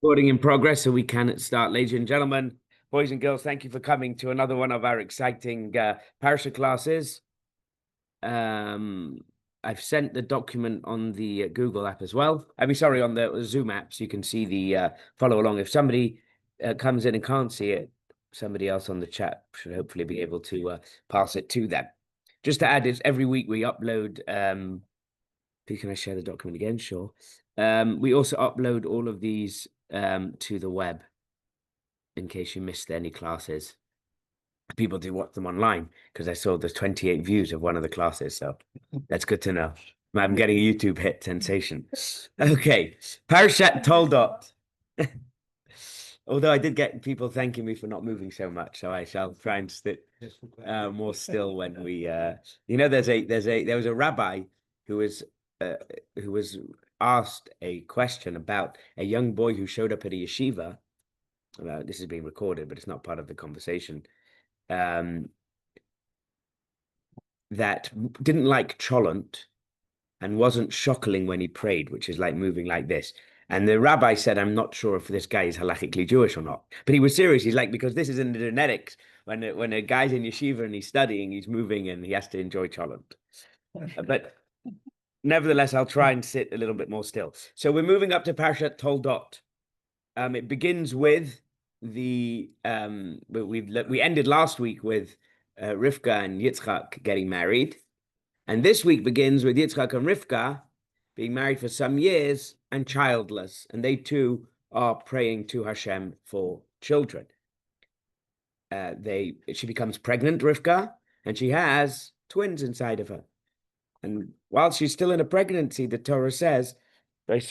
Recording in progress, so we can start. Ladies and gentlemen, boys and girls, thank you for coming to another one of our exciting Parsha classes. I've sent the document on the Google app as well. Sorry, on the Zoom app, so you can see the follow along. If somebody comes in and can't see it, somebody else on the chat should hopefully be able to pass it to them. Just to add, is every week we upload. Please, can I share the document again? Sure. We also upload all of these to the web in case you missed any classes. People do watch them online because I saw there's 28 views of one of the classes, so that's good to know. I'm getting a YouTube hit sensation. Okay, Parashat Toldot. Although I did get people thanking me for not moving so much, so I shall try and sit more still when we. There was a rabbi who was asked a question about a young boy who showed up at a yeshiva. This is being recorded, but it's not part of the conversation. That didn't like cholent and wasn't shockling when he prayed, which is like moving like this. And the rabbi said, I'm not sure if this guy is halakhically Jewish or not. But he was serious. He's like, because this is in the genetics. When a guy's in yeshiva and he's studying, he's moving and he has to enjoy cholent. But nevertheless, I'll try and sit a little bit more still. So we're moving up to Parashat Toldot. It begins with the we ended last week with Rivka and Yitzchak getting married, and this week begins with Yitzchak and Rivka being married for some years and childless, and they too are praying to Hashem for children. She becomes pregnant, Rivka, and she has twins inside of her. And while she's still in a pregnancy, the Torah says, there's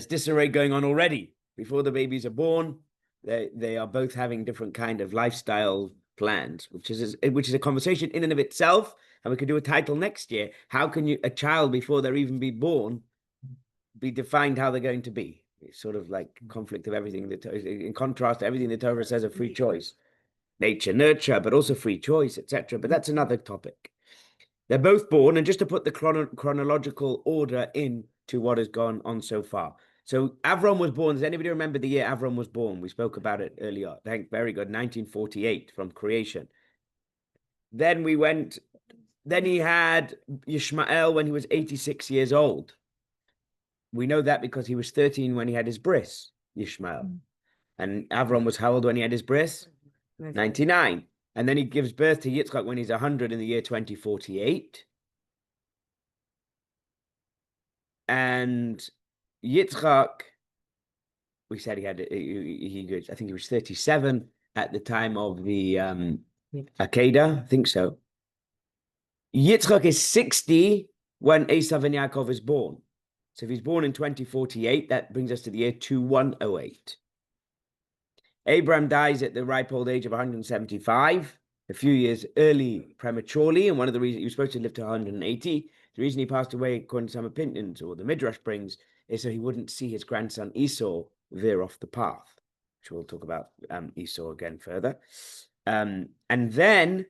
disarray going on already. Before the babies are born, they are both having different kind of lifestyle plans, which is a conversation in and of itself. And we could do a title next year. How can a child, before they're even be born, be defined how they're going to be? It's sort of like conflict of everything, in contrast to everything the Torah says of free choice. Nature, nurture, but also free choice, etc. But that's another topic. They're both born, and just to put the chronological order in to what has gone on so far. So Avram was born. Does anybody remember the year Avram was born? We spoke about it earlier. Very good. 1948 from creation. Then he had Yishmael when he was 86 years old. We know that because he was 13 when he had his bris, Yishmael. And Avram was how old when he had his bris? 99. And then he gives birth to Yitzchak when he's 100 in the year 2048. And Yitzchak, we said I think he was 37 at the time of the Akedah. I think so. Yitzchak is 60 when Esau and Yaakov is born. So if he's born in 2048, that brings us to the year 2108. Abraham dies at the ripe old age of 175, a few years early prematurely, and one of the reasons he was supposed to live to 180. The reason he passed away, according to some opinions, or the Midrash brings, is so he wouldn't see his grandson Esau veer off the path, which we'll talk about Esau again further. And then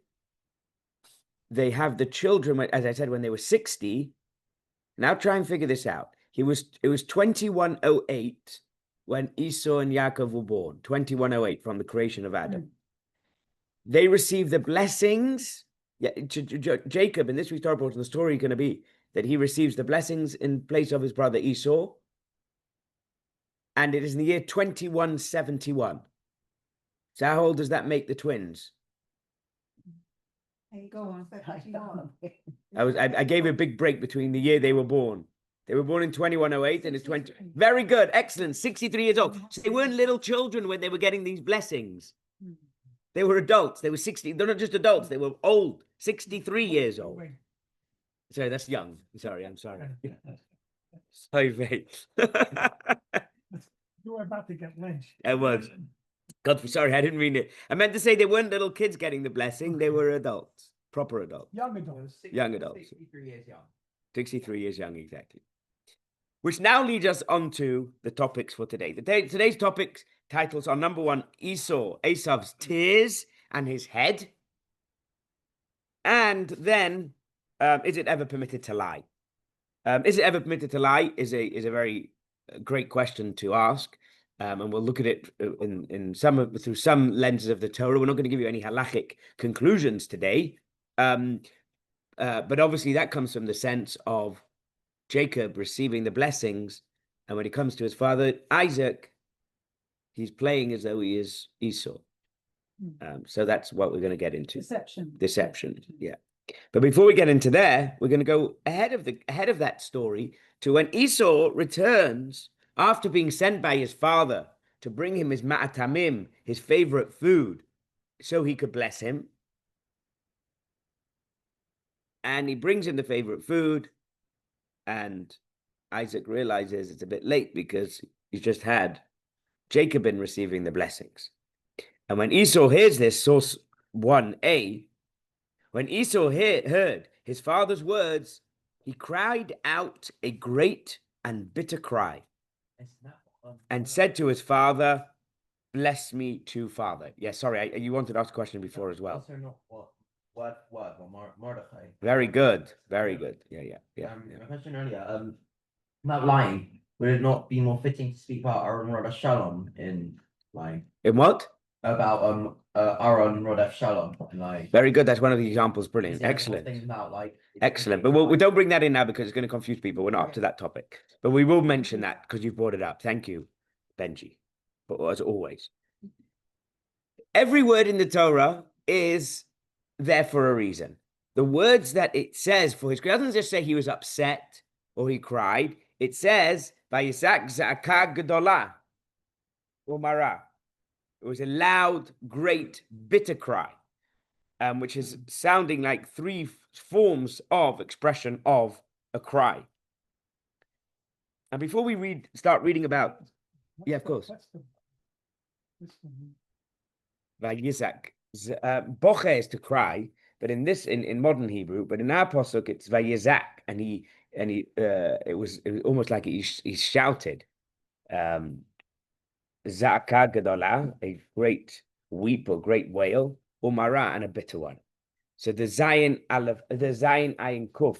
they have the children, as I said, when they were 60. Now try and figure this out. It was 2108 when Esau and Yaakov were born, 2108 from the creation of Adam. They received the blessings. Jacob, in this week's Torah portion, the story is going to be that he receives the blessings in place of his brother Esau. And it is in the year 2171. So how old does that make the twins? Go on. I gave a big break between the year they were born. They were born in 2108 and it's 20. Very good. Excellent. 63 years old. So they weren't little children when they were getting these blessings. They were adults. They were 60. They're not just adults. They were old. 63 years old. Sorry, that's young. I'm sorry. Sorry. You were about to get lynched. I was. God, sorry, I didn't mean it. I meant to say they weren't little kids getting the blessing. They were adults. Proper adults. Young adults. Young adults. 63 years young. 63 years young, exactly. Which now leads us on to the topics for today. Today's topics titles are number one, Esau's tears and his head. And then, is it ever permitted to lie? Is it ever permitted to lie is a very great question to ask. And we'll look at it through some lenses of the Torah. We're not going to give you any halachic conclusions today. But obviously that comes from the sense of Jacob receiving the blessings. And when he comes to his father, Isaac, he's playing as though he is Esau. So that's what we're going to get into. Deception. Yeah. But before we get into there, we're going to go ahead of that story to when Esau returns after being sent by his father to bring him his ma'atamim, his favorite food, so he could bless him. And he brings him the favorite food, and Isaac realizes it's a bit late because he's just had Jacob been receiving the blessings. And when Esau hears this, source 1a, when Esau heard his father's words, he cried out a great and bitter cry and said to his father, "Bless me too, father." Yeah, sorry, you wanted to ask a question before as well. Also not what Mordechai. Very good. Yeah. My question earlier, about lying, would it not be more fitting to speak about Aaron Rodef Shalom in lying? In what? About Aaron Rodef Shalom in lying. Very good. That's one of the examples. Brilliant. Excellent. Excellent. But we don't bring that in now because it's going to confuse people. We're not up to that topic. But we will mention that because you brought it up. Thank you, Benji. But as always, every word in the Torah is there for a reason. The words that it says for his, it doesn't just say he was upset or he cried. It says, Vayisak za'aka gedolah, umara. It was a loud, great, bitter cry, which is sounding like three forms of expression of a cry. And before we start reading about, yeah, of course. Vayisak. Boche is to cry, but in modern Hebrew, but in our pasuk it's Vayizak, and it was almost like he shouted. Za'aka gedolah, a great weep or great wail, umara, and a bitter one. So the Zayin Ayin Kuf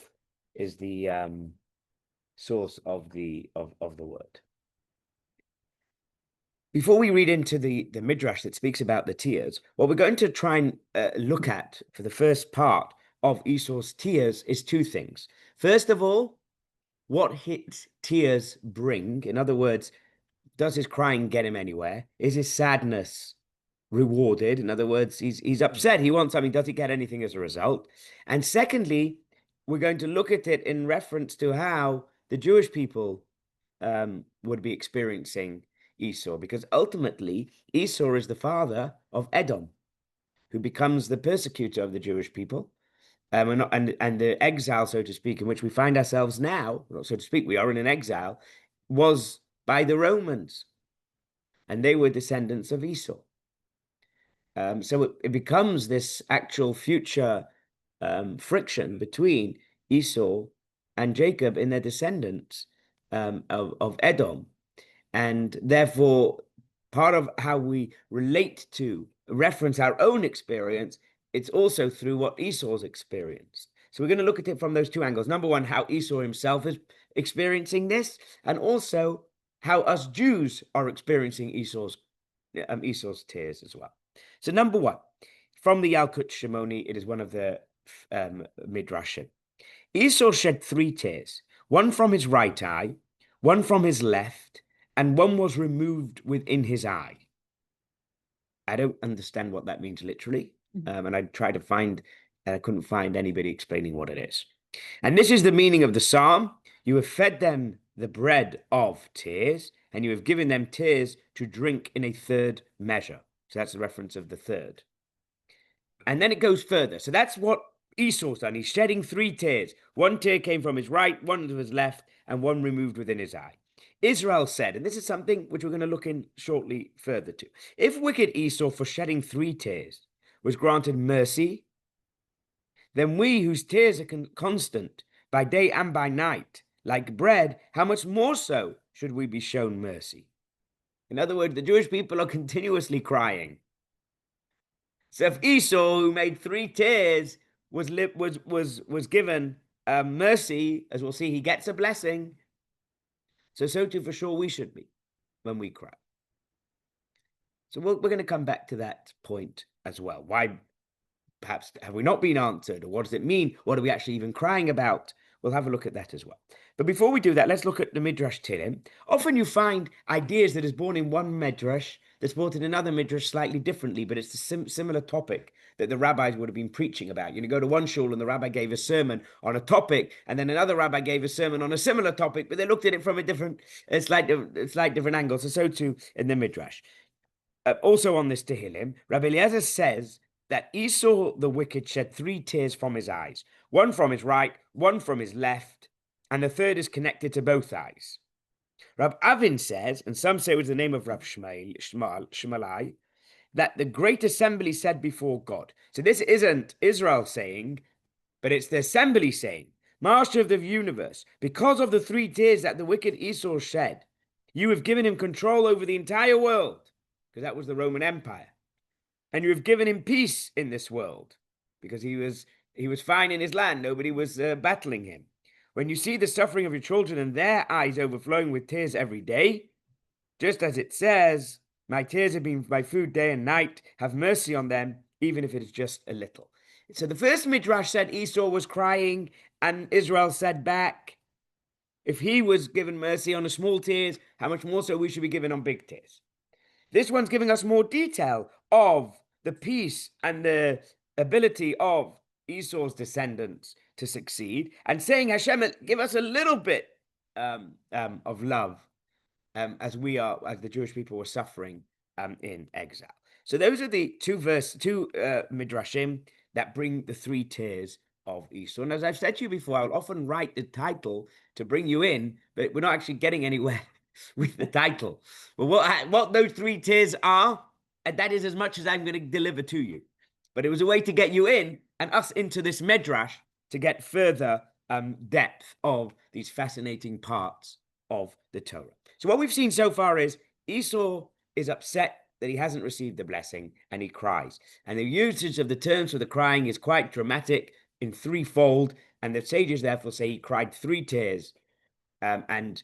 is the source of the word. Before we read into the midrash that speaks about the tears, what we're going to try and look at for the first part of Esau's tears is two things. First of all, what his tears bring. In other words, does his crying get him anywhere? Is his sadness rewarded? In other words, he's upset. He wants something. Does he get anything as a result? And secondly, we're going to look at it in reference to how the Jewish people would be experiencing Esau, because ultimately Esau is the father of Edom, who becomes the persecutor of the Jewish people, and the exile, so to speak, in which we find ourselves now, so to speak, we are in an exile, was by the Romans, and they were descendants of Esau. So it becomes this actual future friction between Esau and Jacob in their descendants of Edom. And therefore, part of how we relate to reference our own experience, it's also through what Esau's experienced. So we're going to look at it from those two angles. Number one, how Esau himself is experiencing this, and also how us Jews are experiencing Esau's tears as well. So number one, from the Yalkut Shimoni, it is one of the midrashim. Esau shed 3 tears, one from his right eye, one from his left, and one was removed within his eye. I don't understand what that means literally. And I tried to find, and I couldn't find anybody explaining what it is. And this is the meaning of the psalm. You have fed them the bread of tears, and you have given them tears to drink in a 3rd measure. So that's the reference of the 3rd. And then it goes further. So that's what Esau's done. He's shedding 3 tears. 1 tear came from his right, 1 to his left, and 1 removed within his eye. Israel said, and this is something which we're going to look in shortly further to, if wicked Esau for shedding 3 tears was granted mercy, then we whose tears are constant by day and by night, like bread, how much more so should we be shown mercy? In other words, the Jewish people are continuously crying. So if Esau, who made 3 tears, was given mercy, as we'll see, he gets a blessing. So too for sure we should be when we cry. So we're going to come back to that point as well. Why perhaps have we not been answered? Or what does it mean? What are we actually even crying about? We'll have a look at that as well. But before we do that, let's look at the Midrash Tehillim. Often you find ideas that is born in one Midrash that's brought in another Midrash slightly differently, but it's a similar topic that the rabbis would have been preaching about. You go to one shul and the rabbi gave a sermon on a topic, and then another rabbi gave a sermon on a similar topic, but they looked at it from a slight different angle. So too in the Midrash. Also on this Tehillim, Rabbi Eliezer says that Esau the wicked shed 3 tears from his eyes, one from his right, one from his left, and the third is connected to both eyes. Rab Avin says, and some say it was the name of Rab Shmalai, that the great assembly said before God. So this isn't Israel saying, but it's the assembly saying, Master of the universe, because of the 3 tears that the wicked Esau shed, you have given him control over the entire world, because that was the Roman Empire. And you have given him peace in this world, because he was fine in his land. Nobody was battling him. When you see the suffering of your children and their eyes overflowing with tears every day, just as it says, my tears have been my food day and night, have mercy on them, even if it is just a little. So the first Midrash said Esau was crying, and Israel said back, if he was given mercy on the small tears, how much more so we should be given on big tears. This one's giving us more detail of the peace and the ability of Esau's descendants to succeed, and saying, Hashem, give us a little bit of love as the Jewish people were suffering in exile. So those are the two midrashim that bring the 3 tears of Esau. And as I've said to you before, I'll often write the title to bring you in, but we're not actually getting anywhere with the title. But what those 3 tears are, and that is as much as I'm going to deliver to you. But it was a way to get you in and us into this midrash to get further depth of these fascinating parts of the Torah. So what we've seen so far is Esau is upset that he hasn't received the blessing, and he cries. And the usage of the terms for the crying is quite dramatic in 3-fold, and the sages therefore say he cried 3 tears, and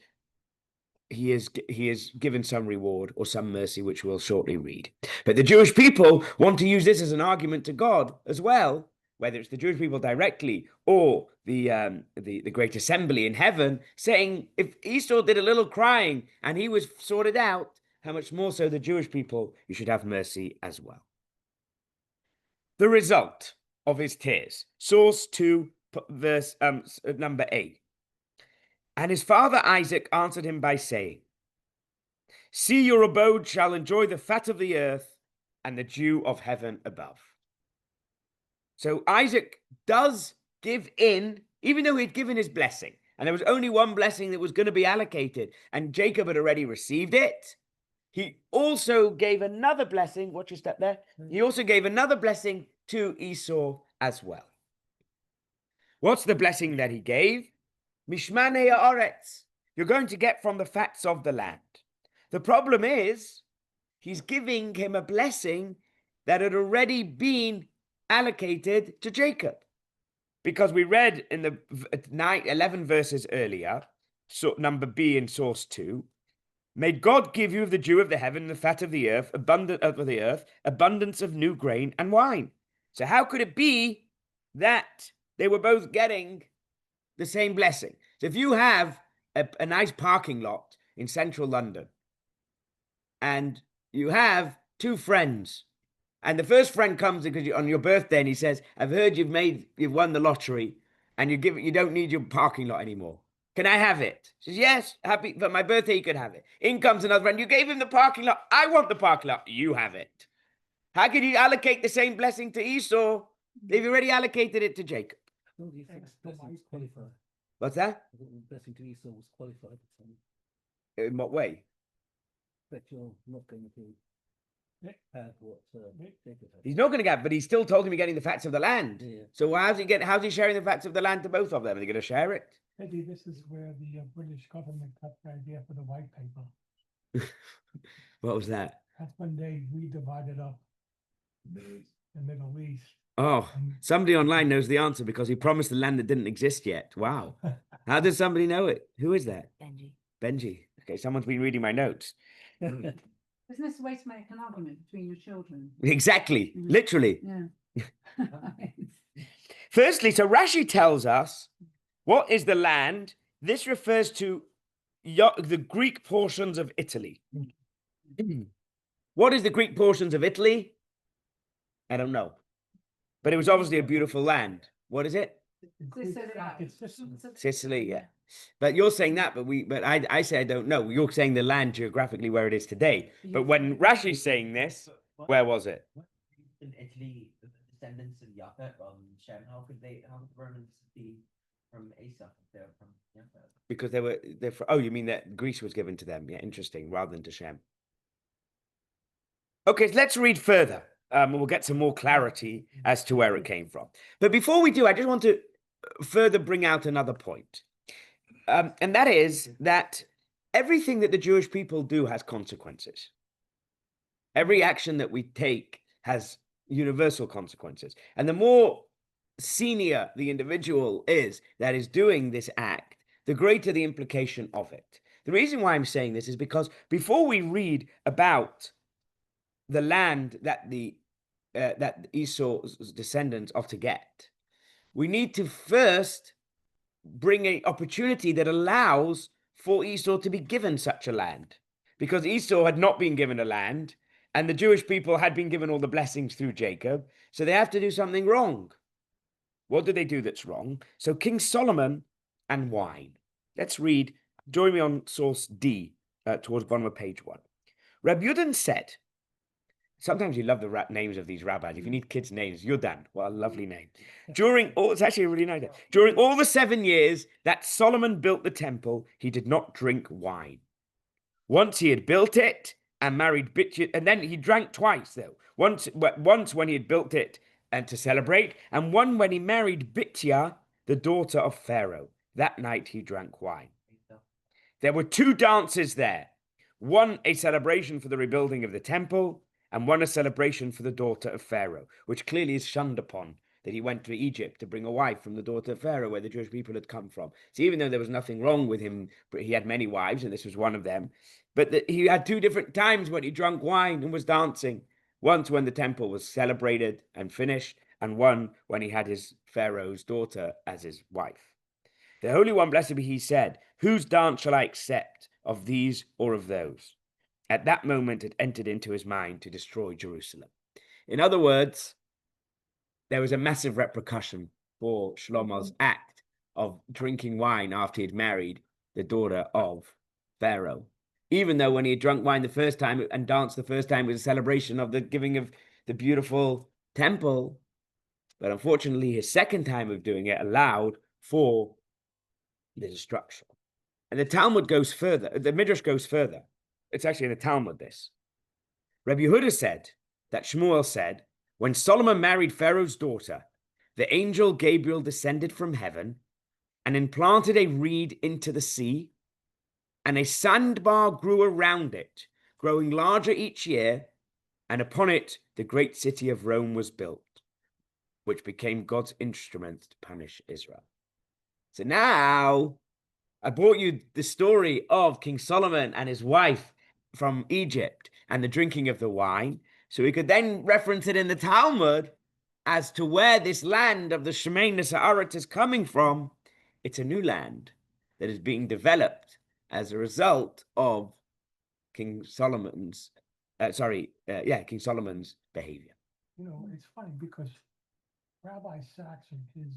he is given some reward or some mercy, which we'll shortly read. But the Jewish people want to use this as an argument to God as well, whether it's the Jewish people directly or the great assembly in heaven, saying if Esau did a little crying and he was sorted out, how much more so the Jewish people, you should have mercy as well. The result of his tears, source 2, verse number 8. And his father Isaac answered him by saying, see, your abode shall enjoy the fat of the earth and the dew of heaven above. So Isaac does give in, even though he'd given his blessing, and there was only one blessing that was going to be allocated, and Jacob had already received it. He also gave another blessing. Watch your step there. He also gave another blessing to Esau as well. What's the blessing that he gave? Mishmane haaretz. You're going to get from the fats of the land. The problem is, he's giving him a blessing that had already been allocated to Jacob. Because we read in the 11 verses earlier, so number B in source 2, may God give you of the dew of the heaven and the fat of the earth, abundance of new grain and wine. So how could it be that they were both getting the same blessing? So if you have a nice parking lot in central London, and you have 2 friends, and the first friend comes because on your birthday and he says, I've heard you've won the lottery, and you don't need your parking lot anymore. Can I have it? She says, yes, happy for my birthday, you can have it. In comes another friend, you gave him the parking lot. I want the parking lot. You have it. How can you allocate the same blessing to Esau? They've already allocated it to Jacob. What's that? The blessing to Esau was qualified. In what way? That you're not going to have what Jacob had. He's not going to get, but he's still told him he's getting the fats of the land. Yeah. So how's he sharing the fats of the land to both of them? Are they going to share it? Maybe this is where the British government got the idea for the white paper. What was that? That's when they redivided up the Middle East. Oh, somebody online knows the answer because he promised the land that didn't exist yet. Wow. How does somebody know it? Who is that? Benji. Benji. Okay, someone's been reading my notes. Isn't this a way to make an argument between your children? Exactly, Mhm. literally. Yeah. Firstly, so Rashi tells us what is the land. This refers to the Greek portions of Italy. What is the Greek portions of Italy? I don't know. But it was obviously a beautiful land. What is it? It's Sicily. Sicily, yeah. But you're saying that, but I say I don't know. You're saying the land geographically where it is today. But when Rashi's saying this, where was it? In Italy, the descendants of Japheth, Shem, how could the Romans be from Esau if they're from Japheth? Because they're oh, you mean that Greece was given to them? Yeah, interesting, rather than to Shem. Okay, so let's read further. And we'll get some more clarity as to where it came from. But before we do, I just want to further bring out another point. And that is that everything that the Jewish people do has consequences. Every action that we take has universal consequences. And the more senior the individual is that is doing this act, the greater the implication of it. The reason why I'm saying this is because before we read about the land that that Esau's descendants are to get, we need to first bring an opportunity that allows for Esau to be given such a land, because Esau had not been given a land, and the Jewish people had been given all the blessings through Jacob, so they have to do something wrong. What did they do that's wrong? So King Solomon and wine. Let's read. Join me on source D, towards the bottom of page 1. Reb Yudin said, sometimes you love the names of these rabbis. If you need kids' names, Yudan. What a lovely name. It's actually a really nice name. During all the 7 years that Solomon built the temple, he did not drink wine. Once he had built it and married Bitya, and then he drank twice, though. Once when he had built it and to celebrate, and one when he married Bitya, the daughter of Pharaoh. That night he drank wine. There were 2 dances there. One, a celebration for the rebuilding of the temple, and one a celebration for the daughter of Pharaoh, which clearly is shunned upon, that he went to Egypt to bring a wife from the daughter of Pharaoh, where the Jewish people had come from. So even though there was nothing wrong with him, but he had many wives, and this was one of them, but he had 2 different times when he drank wine and was dancing. Once when the temple was celebrated and finished, and one when he had his Pharaoh's daughter as his wife. The Holy One, blessed be he, said, "Whose dance shall I accept, of these or of those?" At that moment, it entered into his mind to destroy Jerusalem. In other words, there was a massive repercussion for Shlomo's act of drinking wine after he had married the daughter of Pharaoh. Even though when he had drunk wine the first time and danced the first time, it was a celebration of the giving of the beautiful temple. But unfortunately, his second time of doing it allowed for the destruction. And the Talmud goes further. The Midrash goes further. It's actually in the Talmud, this. Rabbi Yehuda said that Shmuel said, when Solomon married Pharaoh's daughter, the angel Gabriel descended from heaven and implanted a reed into the sea, and a sandbar grew around it, growing larger each year, and upon it the great city of Rome was built, which became God's instrument to punish Israel. So now I brought you the story of King Solomon and his wife from Egypt and the drinking of the wine. So we could then reference it in the Talmud as to where this land of the Shemein Sa'aret is coming from. It's a new land that is being developed as a result of King Solomon's, King Solomon's behavior. You know, it's funny because Rabbi Sachs in his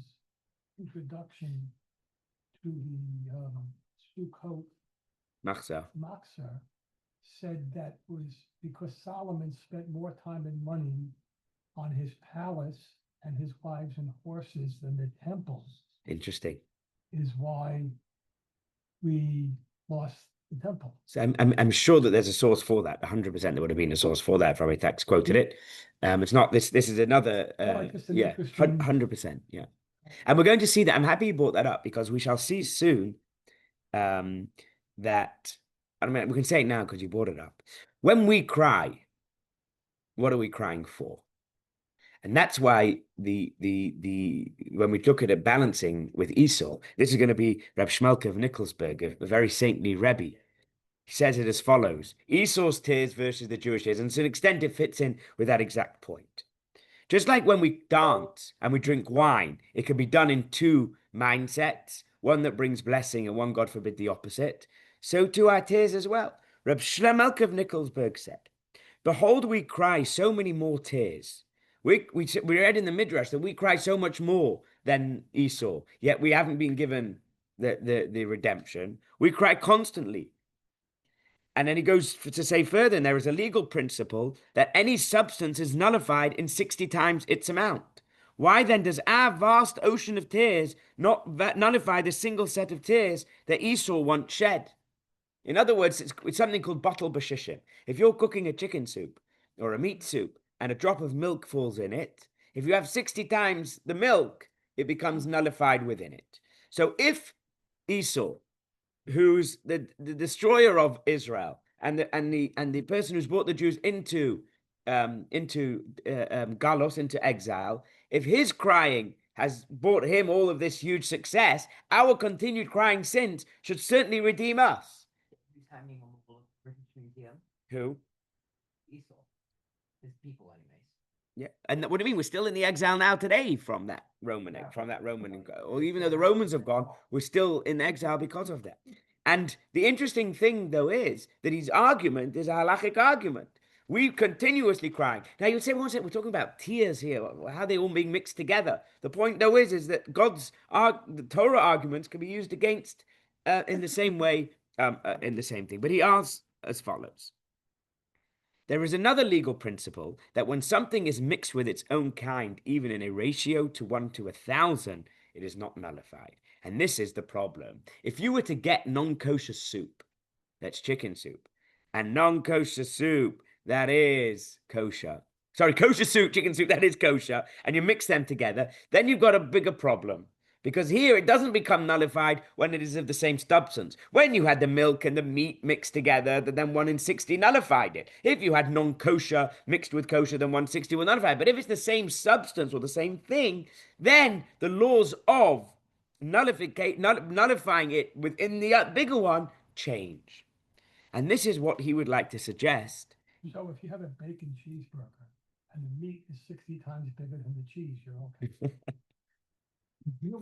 introduction to the Sukkot Machzor. said that was because Solomon spent more time and money on his palace and his wives and horses than the temples. Interesting. Is why we lost the temple. So I'm sure that there's a source for that. 100% there would have been a source for that if Rabbi Sachs quoted it. It's not this. This is another. Just an Yeah, interesting- 100%. Yeah, and we're going to see that. I'm happy you brought that up because we shall see soon that. I mean, we can say it now because you brought it up. When we cry, what are we crying for? And that's why when we look at it balancing with Esau, this is going to be Reb Shmelke of Nikolsburg, a very saintly Rebbe, He says it as follows: Esau's tears versus the Jewish tears. And to an extent, it fits in with that exact point. Just like when we dance and we drink wine, it can be done in two mindsets, one that brings blessing and one, God forbid, the opposite. So too our tears as well. Reb Shlomo of Nikolsburg said, behold, we cry so many more tears. We read in the Midrash that we cry so much more than Esau, yet we haven't been given the redemption. We cry constantly. And then he goes to say further, and there is a legal principle that any substance is nullified in 60 times its amount. Why then does our vast ocean of tears not nullify the single set of tears that Esau once shed? In other words, it's something called bottle bashishim. If you're cooking a chicken soup or a meat soup and a drop of milk falls in it, if you have 60 times the milk, it becomes nullified within it. So if Esau, who's the destroyer of Israel and the person who's brought the Jews into Galos, into exile, if his crying has brought him all of this huge success, our continued crying since should certainly redeem us. Who's hanging on the wall of the British Museum? Who? Esau. His people, anyways. Yeah, and what do you mean? We're still in the exile now today from that Roman, or even though the Romans have gone, we're still in exile because of that. And the interesting thing, though, is that his argument is a halachic argument. We continuously crying. Now you would say, one second, we're talking about tears here, how they all being mixed together. The point, though, is that the Torah arguments can be used against in the same way, in the same thing. But he asks as follows. There is another legal principle that when something is mixed with its own kind, even in a ratio to 1 to 1,000, it is not nullified. And this is the problem. If you were to get non-kosher soup, that's chicken soup, and non-kosher soup, that is kosher. Sorry, kosher soup, chicken soup, that is kosher, and you mix them together, then you've got a bigger problem. Because here it doesn't become nullified when it is of the same substance. When you had the milk and the meat mixed together, then 1 in 60 nullified it. If you had non-kosher mixed with kosher, then 160 will nullify it. But if it's the same substance or the same thing, then the laws of nullifying it within the bigger one change. And this is what he would like to suggest. So if you have a bacon cheeseburger and the meat is 60 times bigger than the cheese, you're okay.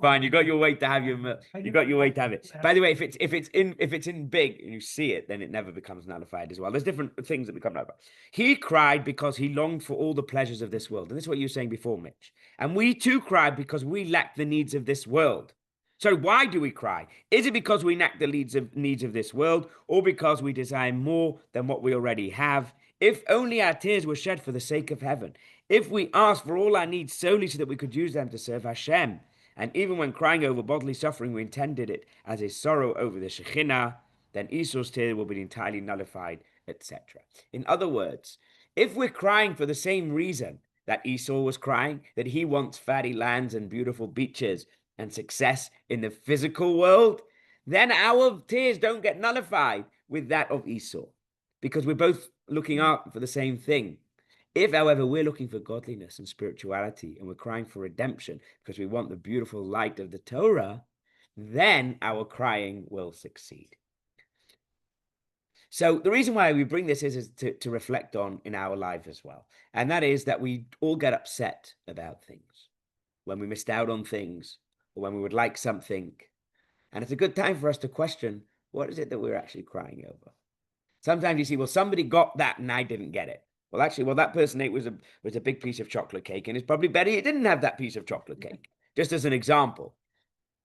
Fine, you got your way to have your milk. You got your way to have it. By the way, if it's in big and you see it, then it never becomes nullified as well. There's different things that become nullified. He cried because he longed for all the pleasures of this world. And this is what you were saying before, Mitch. And we too cried because we lack the needs of this world. So why do we cry? Is it because we lack the needs of this world, or because we desire more than what we already have? If only our tears were shed for the sake of heaven. If we asked for all our needs solely so that we could use them to serve Hashem. And even when crying over bodily suffering, we intended it as a sorrow over the Shekhinah, then Esau's tear will be entirely nullified, etc. In other words, if we're crying for the same reason that Esau was crying, that he wants fatty lands and beautiful beaches and success in the physical world, then our tears don't get nullified with that of Esau, because we're both looking out for the same thing. If, however, we're looking for godliness and spirituality and we're crying for redemption because we want the beautiful light of the Torah, then our crying will succeed. So the reason why we bring this is to reflect on in our life as well. And that is that we all get upset about things when we missed out on things or when we would like something. And it's a good time for us to question, what is it that we're actually crying over? Sometimes you see, well, somebody got that and I didn't get it. Well, actually, what that person ate was a big piece of chocolate cake, and it's probably better it didn't have that piece of chocolate cake, just as an example.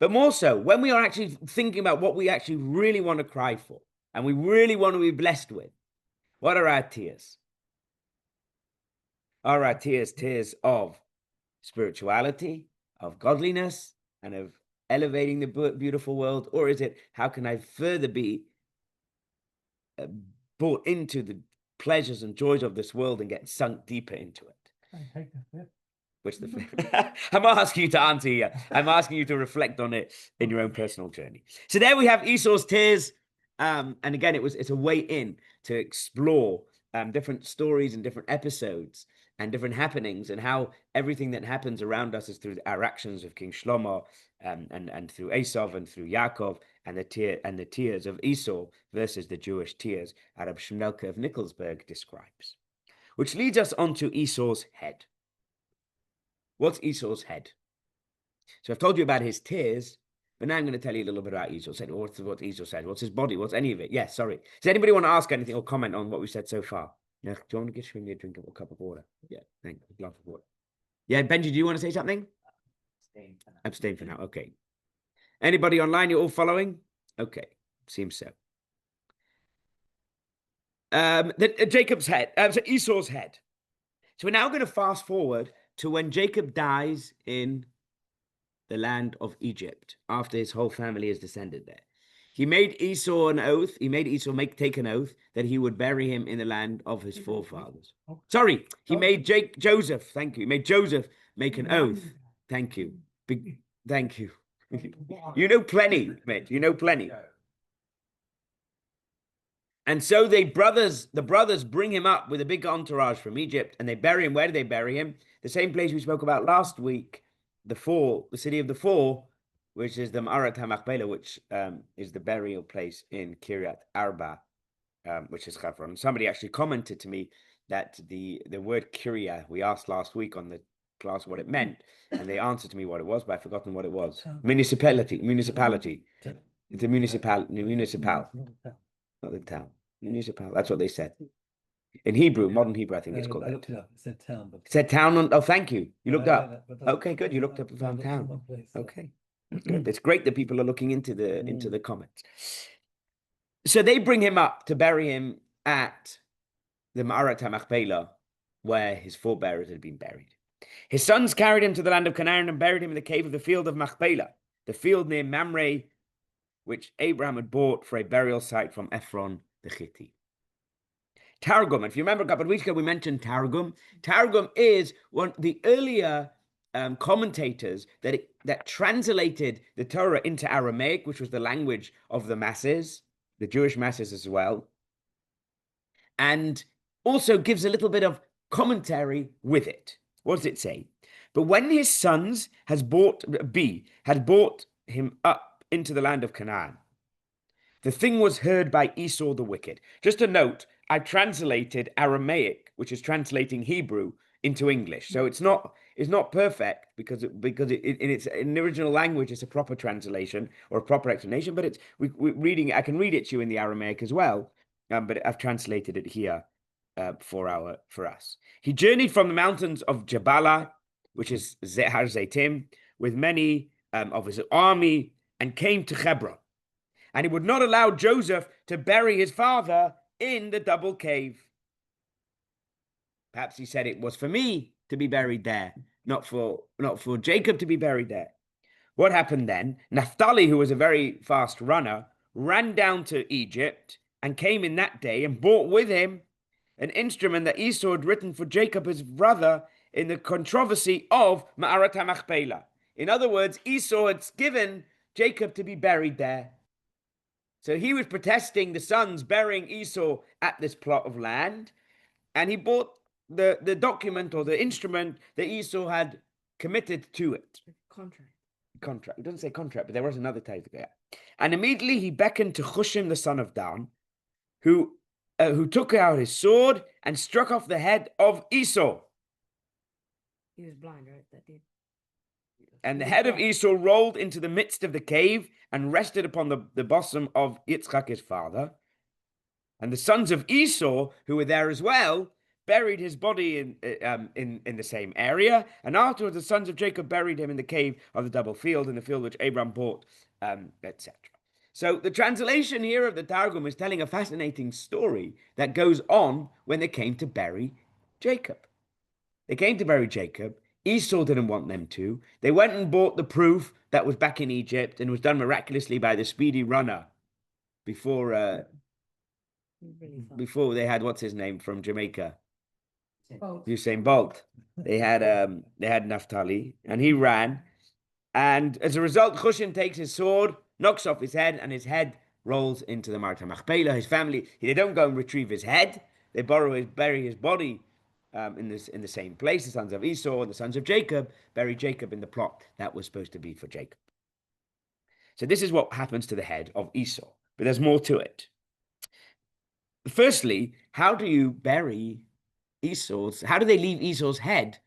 But more so, when we are actually thinking about what we actually really want to cry for, and we really want to be blessed with, what are our tears? Are our tears tears of spirituality, of godliness, and of elevating the beautiful world? Or is it, how can I further be brought into the pleasures and joys of this world and get sunk deeper into it? I take the fifth. Which the fifth? I'm asking you to answer here. I'm asking you to reflect on it in your own personal journey. So there we have Esau's tears. And again, it's a way in to explore different stories and different episodes and different happenings, and how everything that happens around us is through our actions of King Shlomo and through Esau and through Yaakov, and the tears of Esau versus the Jewish tears Arab Shmelke of Nikolsburg describes. Which leads us on to Esau's head. What's Esau's head? So I've told you about his tears, but now I'm going to tell you a little bit about Esau's head. What's Esau said? What's his body? What's any of it? Yes, sorry. Does anybody want to ask anything or comment on what we said so far? Yeah, do you want to get Shwingy a drink of a cup of water? Yeah, thank you. A glass of water. Yeah, Benji, do you want to say something? Abstain for now. Okay. Anybody online? You're all following? Okay, seems so. Jacob's head. So Esau's head. So we're now going to fast forward to when Jacob dies in the land of Egypt after his whole family has descended there. He made Esau an oath. He made Esau take an oath that he would bury him in the land of his forefathers. Sorry, he made Joseph. Thank you. He made Joseph make an oath. Thank you. Thank you. You know plenty, mate. You know plenty. And so the brothers bring him up with a big entourage from Egypt, and they bury him. Where do they bury him? The same place we spoke about last week, the city of the four, which is the Ma'arat HaMachpelah, which is the burial place in Kiryat Arba, which is Hebron. Somebody actually commented to me that the word Kiryah, we asked last week on the class what it meant, and they answered to me what it was, but I've forgotten what it was. Municipality. It's a municipal, not the town. Municipal. That's what they said. In Hebrew, modern Hebrew, I think it's called. I looked it up. It said town. But It said town. Oh, thank you. You looked up. but Okay, good. You looked up and found town. Okay, good. It's great that people are looking into the comments. So they bring him up to bury him at the Ma'arat HaMachpelah, where his forebears had been buried. His sons carried him to the land of Canaan and buried him in the cave of the field of Machpelah, the field near Mamre, which Abraham had bought for a burial site from Ephron the Hittite. Targum, if you remember a couple of weeks ago, we mentioned Targum. Targum is one of the earlier commentators that translated the Torah into Aramaic, which was the language of the masses, the Jewish masses as well, and also gives a little bit of commentary with it. What does it say? But when his sons had brought him up into the land of Canaan, the thing was heard by Esau the wicked. Just a note, I translated Aramaic, which is translating Hebrew, into English. So it's not perfect because in the original language it's a proper translation or a proper explanation. But we're reading. I can read it to you in the Aramaic as well. But I've translated it here for us. He journeyed from the mountains of Jabala, which is Har Zaitim, with many of his army, and came to Hebron. And he would not allow Joseph to bury his father in the double cave. Perhaps he said it was for me to be buried there, not for Jacob to be buried there. What happened then? Naphtali, who was a very fast runner, ran down to Egypt and came in that day and brought with him an instrument that Esau had written for Jacob, his brother, in the controversy of Ma'arat HaMachpelah. In other words, Esau had given Jacob to be buried there. So he was protesting the sons burying Esau at this plot of land, and he bought the document or the instrument that Esau had committed to it. Contract. It doesn't say contract, but there was another type. Yeah. And immediately he beckoned to Hushim, the son of Dan, who took out his sword and struck off the head of Esau. He was blind, right? That did. And the head of Esau rolled into the midst of the cave and rested upon the bosom of Yitzchak, his father. And the sons of Esau, who were there as well, buried his body in the same area. And afterwards, the sons of Jacob buried him in the cave of the double field, in the field which Abraham bought, etc. So the translation here of the Targum is telling a fascinating story that goes on when they came to bury Jacob. They came to bury Jacob. Esau didn't want them to. They went and bought the proof that was back in Egypt and was done miraculously by the speedy runner before they had, what's his name from Jamaica? Usain Bolt. They had Naphtali, and he ran. And as a result, Hushim takes his sword, knocks off his head, and his head rolls into the Ma'arat HaMachpelah. His family, they don't go and retrieve his head. They bury his body in the same place. The sons of Esau and the sons of Jacob bury Jacob in the plot that was supposed to be for Jacob. So this is what happens to the head of Esau, but there's more to it. Firstly, how do you bury how do they leave Esau's head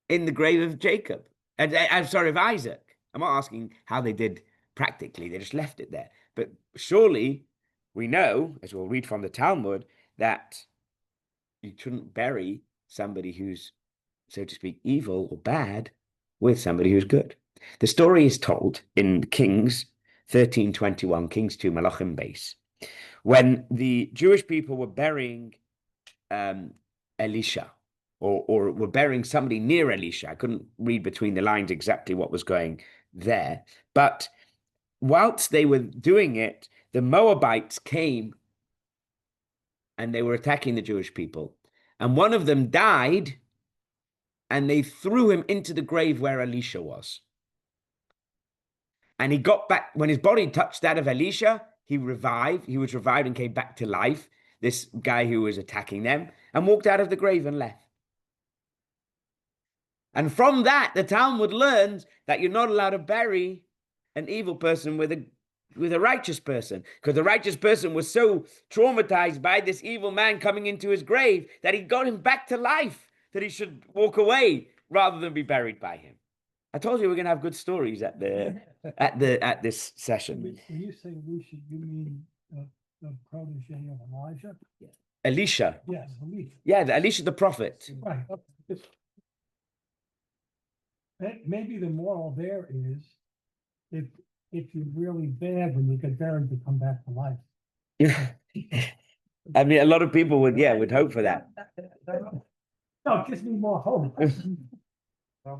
in the grave of Jacob? I'm sorry, of Isaac. I'm not asking how they did practically. They just left it there. But surely we know, as we'll read from the Talmud, that you shouldn't bury somebody who's, so to speak, evil or bad with somebody who's good. The story is told in Kings 13:21, Kings 2, Malachim base, when the Jewish people were burying Elisha, or were burying somebody near Elisha. I couldn't read between the lines exactly what was going there. But whilst they were doing it, the Moabites came and they were attacking the Jewish people. And one of them died, and they threw him into the grave where Elisha was. And he got back, when his body touched that of Elisha, he was revived and came back to life, this guy who was attacking them, and walked out of the grave and left. And from that, the Talmud learns that you're not allowed to bury an evil person with a righteous person, because the righteous person was so traumatized by this evil man coming into his grave that he got him back to life, that he should walk away rather than be buried by him. I told you we're going to have good stories at this session. When you say Elisha, you mean the protege of Elijah? Elisha. Yes, Elisha. Yeah, Elisha the prophet. Right. Maybe the moral there is, if you're really bad, when you get buried, you come back to life. Yeah. I mean, a lot of people would hope for that. No, it gives me more hope.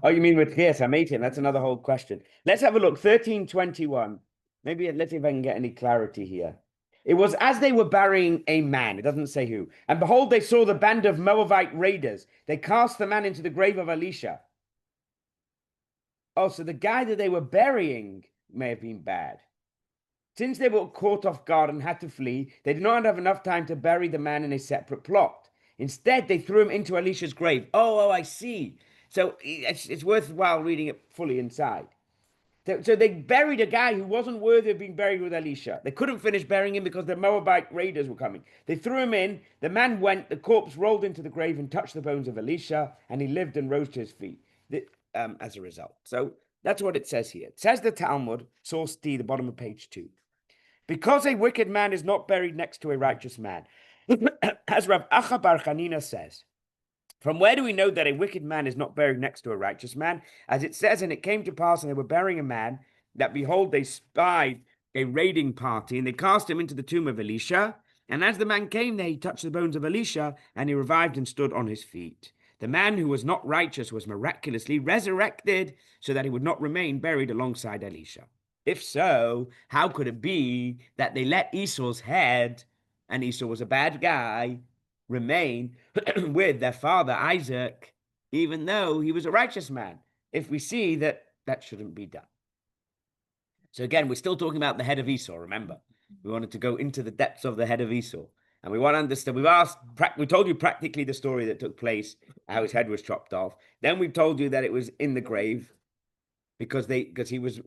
Oh, you mean with Chias Hametim? That's another whole question. Let's have a look. 13:21. Maybe let's see if I can get any clarity here. It was as they were burying a man, it doesn't say who, and behold, they saw the band of Moabite raiders. They cast the man into the grave of Elisha. Oh, so the guy that they were burying may have been bad. Since they were caught off guard and had to flee, they did not have enough time to bury the man in a separate plot. Instead, they threw him into Elisha's grave. Oh, I see. So it's worthwhile reading it fully inside. So they buried a guy who wasn't worthy of being buried with Elisha. They couldn't finish burying him because the Moabite raiders were coming. They threw him in. The man went. The corpse rolled into the grave and touched the bones of Elisha, and he lived and rose to his feet as a result. So that's what it says here. It says the Talmud, source D, the bottom of page 2. Because a wicked man is not buried next to a righteous man, as Rav Acha Bar Chanina says, from where do we know that a wicked man is not buried next to a righteous man? As it says, and it came to pass, and they were burying a man, that behold, they spied a raiding party, and they cast him into the tomb of Elisha. And as the man came there, he touched the bones of Elisha, and he revived and stood on his feet. The man who was not righteous was miraculously resurrected, so that he would not remain buried alongside Elisha. If so, how could it be that they let Esau's head, and Esau was a bad guy, remain with their father Isaac, even though he was a righteous man, if we see that that shouldn't be done? So again, we're still talking about the head of Esau, remember. We wanted to go into the depths of the head of Esau. And we want to understand, we told you practically the story that took place, how his head was chopped off. Then we told you that it was in the grave because he was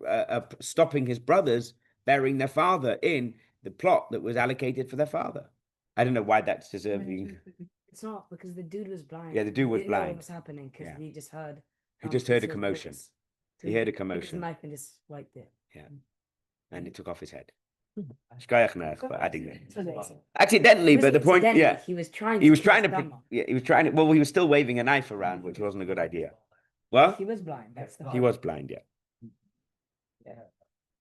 stopping his brothers burying their father in the plot that was allocated for their father. I don't know why that's deserving. It's not because the dude was blind. Yeah, the dude was He didn't know blind. what was happening because Yeah. he just heard. He just heard a Esau commotion. bricks. So He heard a took his commotion. knife and just wiped it. Yeah. And it took off his head. Shkoyach Nech for adding that. So amazing. Accidentally, but the point, Incidentally, yeah. he was trying. He was kill trying to, someone. well, he was still waving a knife around, which wasn't a good idea. Well, He was blind. That's the. he was blind, yeah.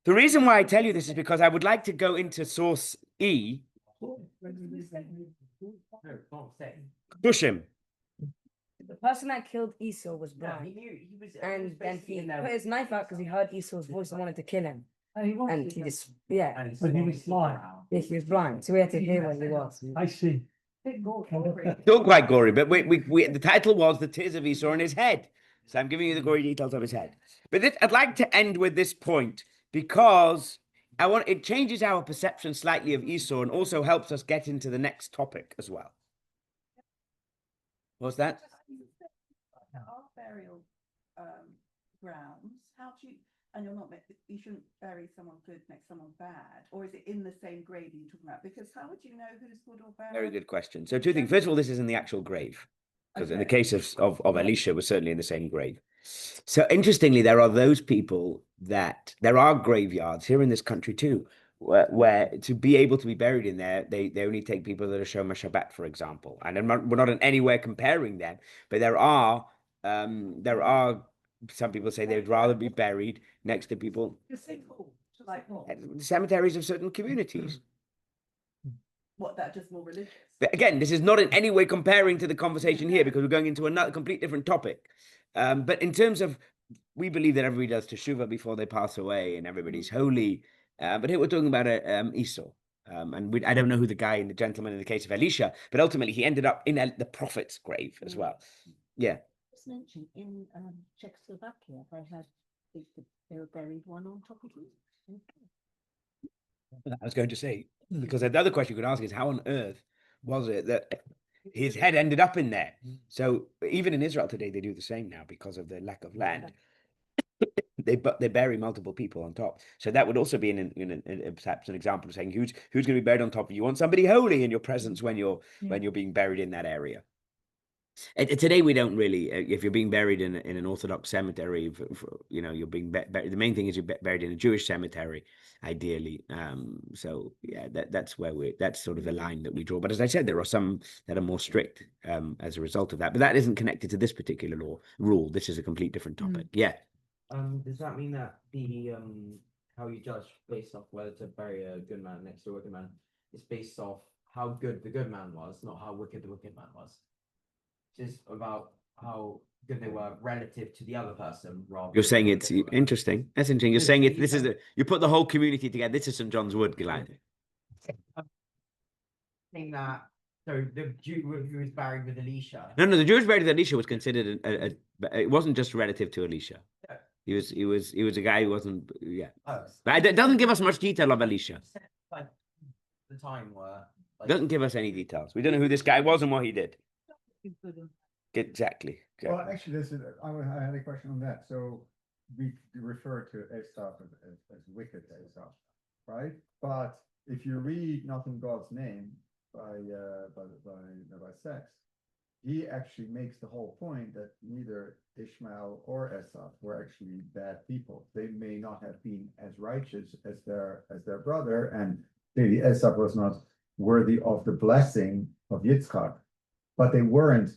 The reason why I tell you this is because I would like to go into source E, Dushim. The person that killed Esau was No, blind, he knew he was. and then basically he in there. put his knife out because he heard Esau's voice and wanted to kill him, Oh, he wanted and he them. just And But he was blind. yeah, he was blind, so we had to hear what he was. I see. Bit gory. Still quite gory, but the title was The Tears of Esau in His Head. So I'm giving you the gory details of his head. But I'd like to end with this point because it changes our perception slightly of Esau and also helps us get into the next topic as well. What's that? Our burial grounds, how do you, And you're not, you shouldn't bury someone good next to someone bad, or is it in the same grave you're talking about? Because how would you know who's good or bad? Very good question. So two things. First of all, this is in the actual grave. Because in the case of Elisha, was certainly in the same grave. So interestingly, there are those people that there are graveyards here in this country too, where to be able to be buried in there, they only take people that are Shomer Shabbat, for example. And we're not in any way comparing them, but there are some people say they'd rather be buried next to people Like what? cemeteries of certain communities. What, that just more religious? But again, this is not in any way comparing to the conversation here because we're going into another complete different topic. But in terms of, we believe that everybody does teshuvah before they pass away and everybody's holy. But here we're talking about Esau. And I don't know who the guy and the gentleman in the case of Elisha, but ultimately he ended up in the prophet's grave as well. Yeah. Just mentioned in Czechoslovakia, they were buried one on top of it. I was going to say, because the other question you could ask is how on earth was it that his head ended up in there? So even in Israel today, they do the same now because of the lack of land. They bury multiple people on top. So that would also be perhaps an example of saying who's going to be buried on top of you. You want somebody holy in your presence when you're being buried in that area. Today we don't really. If you're being buried in an Orthodox cemetery, you're being buried. The main thing is you're buried in a Jewish cemetery, ideally. So yeah, that's sort of the line that we draw. But as I said, there are some that are more strict as a result of that. But that isn't connected to this particular rule. This is a complete different topic. Yeah. Does that mean that the how you judge based off whether to bury a good man next to a wicked man is based off how good the good man was, not how wicked the wicked man was? Just about how good they were relative to the other person, rather. You're saying it's interesting. That's interesting. You're saying you put the whole community together. This is St. John's Wood, Gilad. Saying that. So the Jew who was buried with Elisha. No, the Jewish buried with Elisha was considered it wasn't just relative to Elisha. He was a guy who wasn't. Yeah, but it doesn't give us much detail of Elisha. Like the time were. Doesn't give us any details. We don't know who this guy was and what he did. Exactly. Well, actually, I had a question on that. So we refer to Esau as wicked Esau, right? But if you read Not in God's Name by Sachs, he actually makes the whole point that neither Ishmael or Esau were actually bad people. They may not have been as righteous as their brother, and clearly Esau was not worthy of the blessing of Yitzchak, but they weren't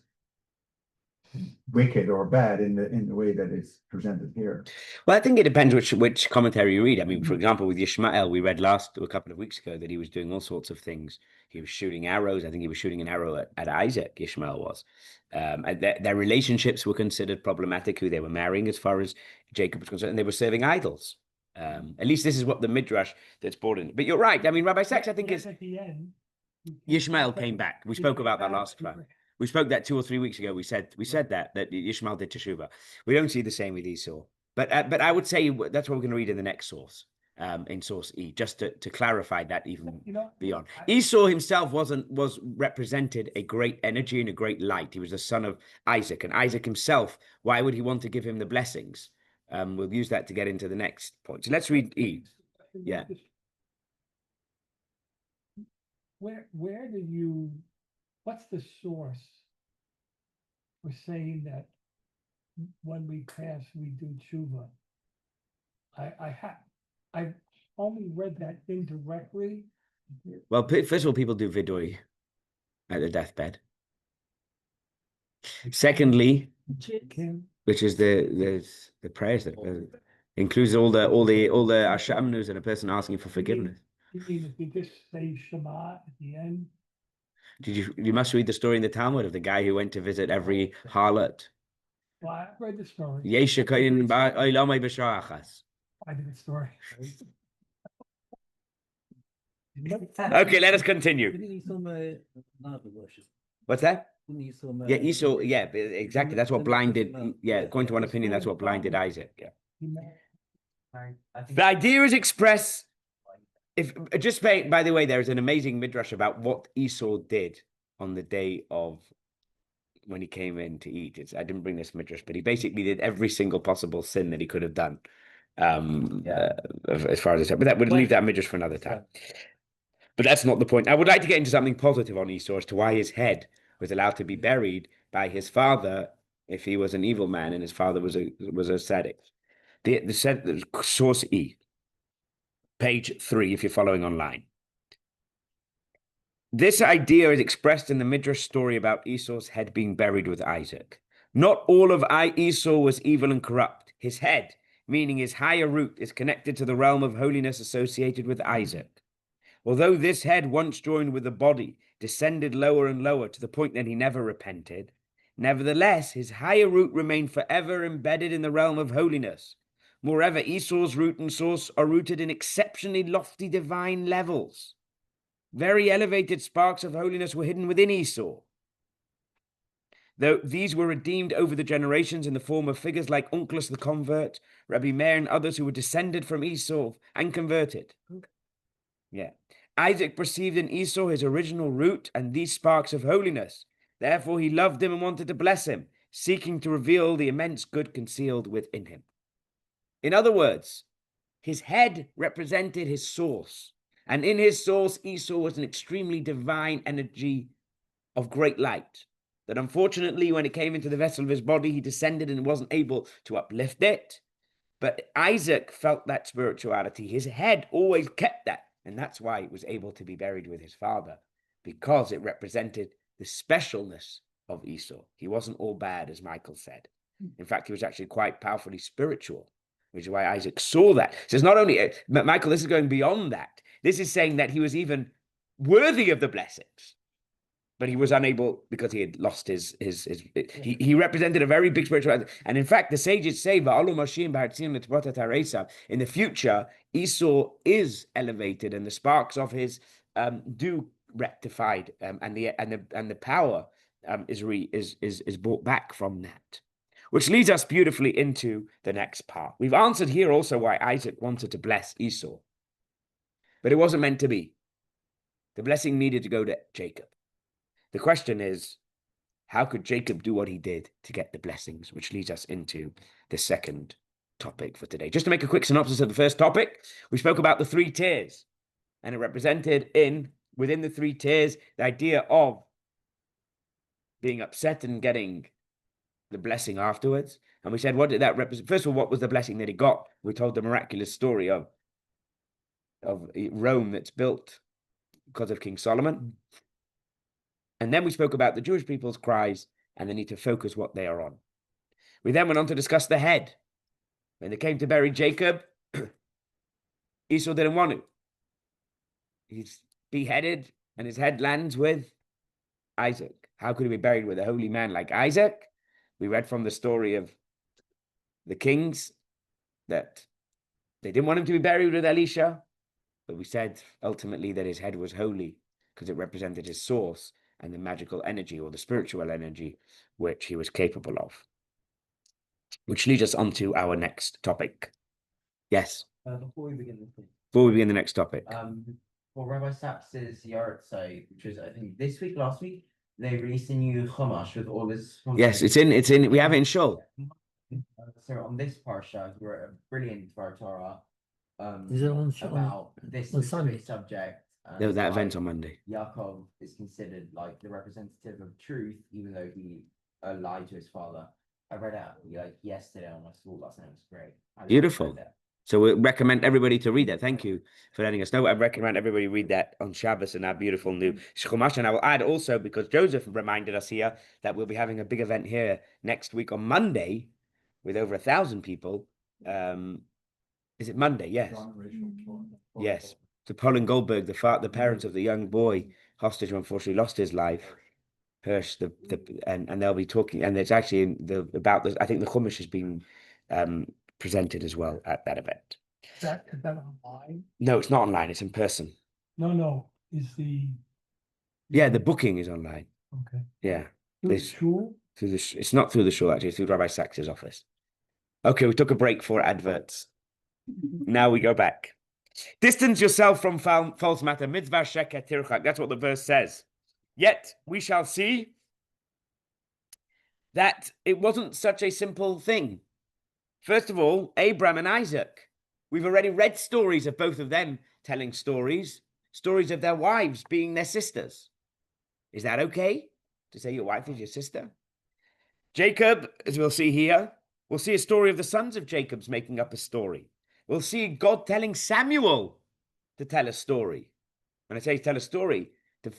wicked or bad in the way that it's presented here. Well, I think it depends which commentary you read. I mean, for example, with Ishmael, we read a couple of weeks ago that he was doing all sorts of things. He was shooting arrows. I think he was shooting an arrow at Isaac. Ishmael was. And their relationships were considered problematic. Who they were marrying, as far as Jacob was concerned, and they were serving idols. At least this is what the midrash that's brought in. But you're right. I mean, Rabbi Sachs, I think is at the end. Ishmael came back. We spoke about that last time. We spoke that 2 or 3 weeks ago. We said that Ishmael did teshuvah. We don't see the same with Esau. But I would say that's what we're going to read in the next source, in source E, just to clarify that even beyond. Esau himself was represented a great energy and a great light. He was the son of Isaac, and Isaac himself. Why would he want to give him the blessings? We'll use that to get into the next point. So let's read E. Yeah. Where what's the source for saying that when we pass, we do tshuva? I've only read that indirectly. Well, first of all, people do vidui at the deathbed. Secondly, which is the prayers that includes all the ashamnus and a person asking for forgiveness. You mean if you just say Shema at the end? You must read the story in the Talmud of the guy who went to visit every harlot. Well, I've read the story. I did the story. Okay, let us continue. Didn't Esau marry another worship? What's that? Didn't Esau Yeah, marry? Esau. Yeah, exactly. That's what blinded. Yeah, according to one opinion, that's what blinded Isaac. Yeah. The idea is expressed. By the way, there is an amazing midrash about what Esau did on the day of when he came in to eat. I didn't bring this midrash, but he basically did every single possible sin that he could have done as far as I said, but that would leave that midrash for another time. But that's not the point. I would like to get into something positive on Esau as to why his head was allowed to be buried by his father if he was an evil man and his father was a tzaddik. The source E, page 3, if you're following online. This idea is expressed in the Midrash story about Esau's head being buried with Isaac. Not all of Esau was evil and corrupt. His head, meaning his higher root, is connected to the realm of holiness associated with Isaac. Although this head, once joined with the body, descended lower and lower to the point that he never repented, nevertheless, his higher root remained forever embedded in the realm of holiness. Moreover, Esau's root and source are rooted in exceptionally lofty divine levels. Very elevated sparks of holiness were hidden within Esau, though these were redeemed over the generations in the form of figures like Onkelos the convert, Rabbi Meir, and others who were descended from Esau and converted. Yeah. Isaac perceived in Esau his original root and these sparks of holiness. Therefore, he loved him and wanted to bless him, seeking to reveal the immense good concealed within him. In other words, his head represented his source. And in his source, Esau was an extremely divine energy of great light. That unfortunately, when it came into the vessel of his body, he descended and wasn't able to uplift it. But Isaac felt that spirituality. His head always kept that. And that's why he was able to be buried with his father, because it represented the specialness of Esau. He wasn't all bad, as Michael said. In fact, he was actually quite powerfully spiritual, which is why Isaac saw that. So it's not only, Michael, this is going beyond that. This is saying that he was even worthy of the blessings, but he was unable because he had lost he represented a very big spiritual. And in fact, the sages say, in the future, Esau is elevated and the sparks of his do rectified, and the power is brought back from that. Which leads us beautifully into the next part. We've answered here also why Isaac wanted to bless Esau. But it wasn't meant to be. The blessing needed to go to Jacob. The question is, how could Jacob do what he did to get the blessings? Which leads us into the second topic for today. Just to make a quick synopsis of the first topic, we spoke about the 3 tiers. And it represented within the 3 tiers, the idea of being upset and getting the blessing afterwards. And we said, what did that represent? First of all, what was the blessing that he got? We told the miraculous story of Rome that's built because of King Solomon. And then we spoke about the Jewish people's cries and the need to focus what they are on. We then went on to discuss the head. When they came to bury Jacob, Esau didn't want to. He's beheaded and his head lands with Isaac. How could he be buried with a holy man like Isaac? We read from the story of the kings that they didn't want him to be buried with Elisha, but we said ultimately that his head was holy because it represented his source and the magical energy or the spiritual energy which he was capable of. Which leads us on to our next topic. Yes? Before we begin the next topic. For Rabbi Saps's Yahrzeit, which was, I think, last week, they released a new Chumash with all his... Yes, it's in, we have it in Shul. So on this parsha, we wrote a brilliant Torah Is it on about this Sunday? specific subject. There was that event on Monday. Yaakov is considered like the representative of truth, even though he lied to his father. I read out yesterday on my school last night. It was great. Beautiful. So we recommend everybody to read that. Thank you for letting us know. I recommend everybody read that on Shabbos in our beautiful new Chumash. And I will add also, because Joseph reminded us here, that we'll be having a big event here next week on Monday with over 1,000 people. Is it Monday? Yes. Yes. So Colin Goldberg, the parents of the young boy hostage who unfortunately lost his life, Hirsch, and they'll be talking, and it's actually about this. I think the Chumash is being presented as well at that event. Is that online? No, it's not online. It's in person. No. Yeah, the booking is online. Okay. Yeah. Through the shul? It's not through the shul, actually. It's through Rabbi Sachs's office. Okay, we took a break for adverts. Now we go back. Distance yourself from false matter. Mitzvah sheker tirchak. That's what the verse says. Yet we shall see that it wasn't such a simple thing. First of all, Abraham and Isaac. We've already read stories of both of them telling stories of their wives being their sisters. Is that okay to say your wife is your sister? Jacob, as we'll see here, we'll see a story of the sons of Jacob's making up a story. We'll see God telling Samuel to tell a story. When I say tell a story, to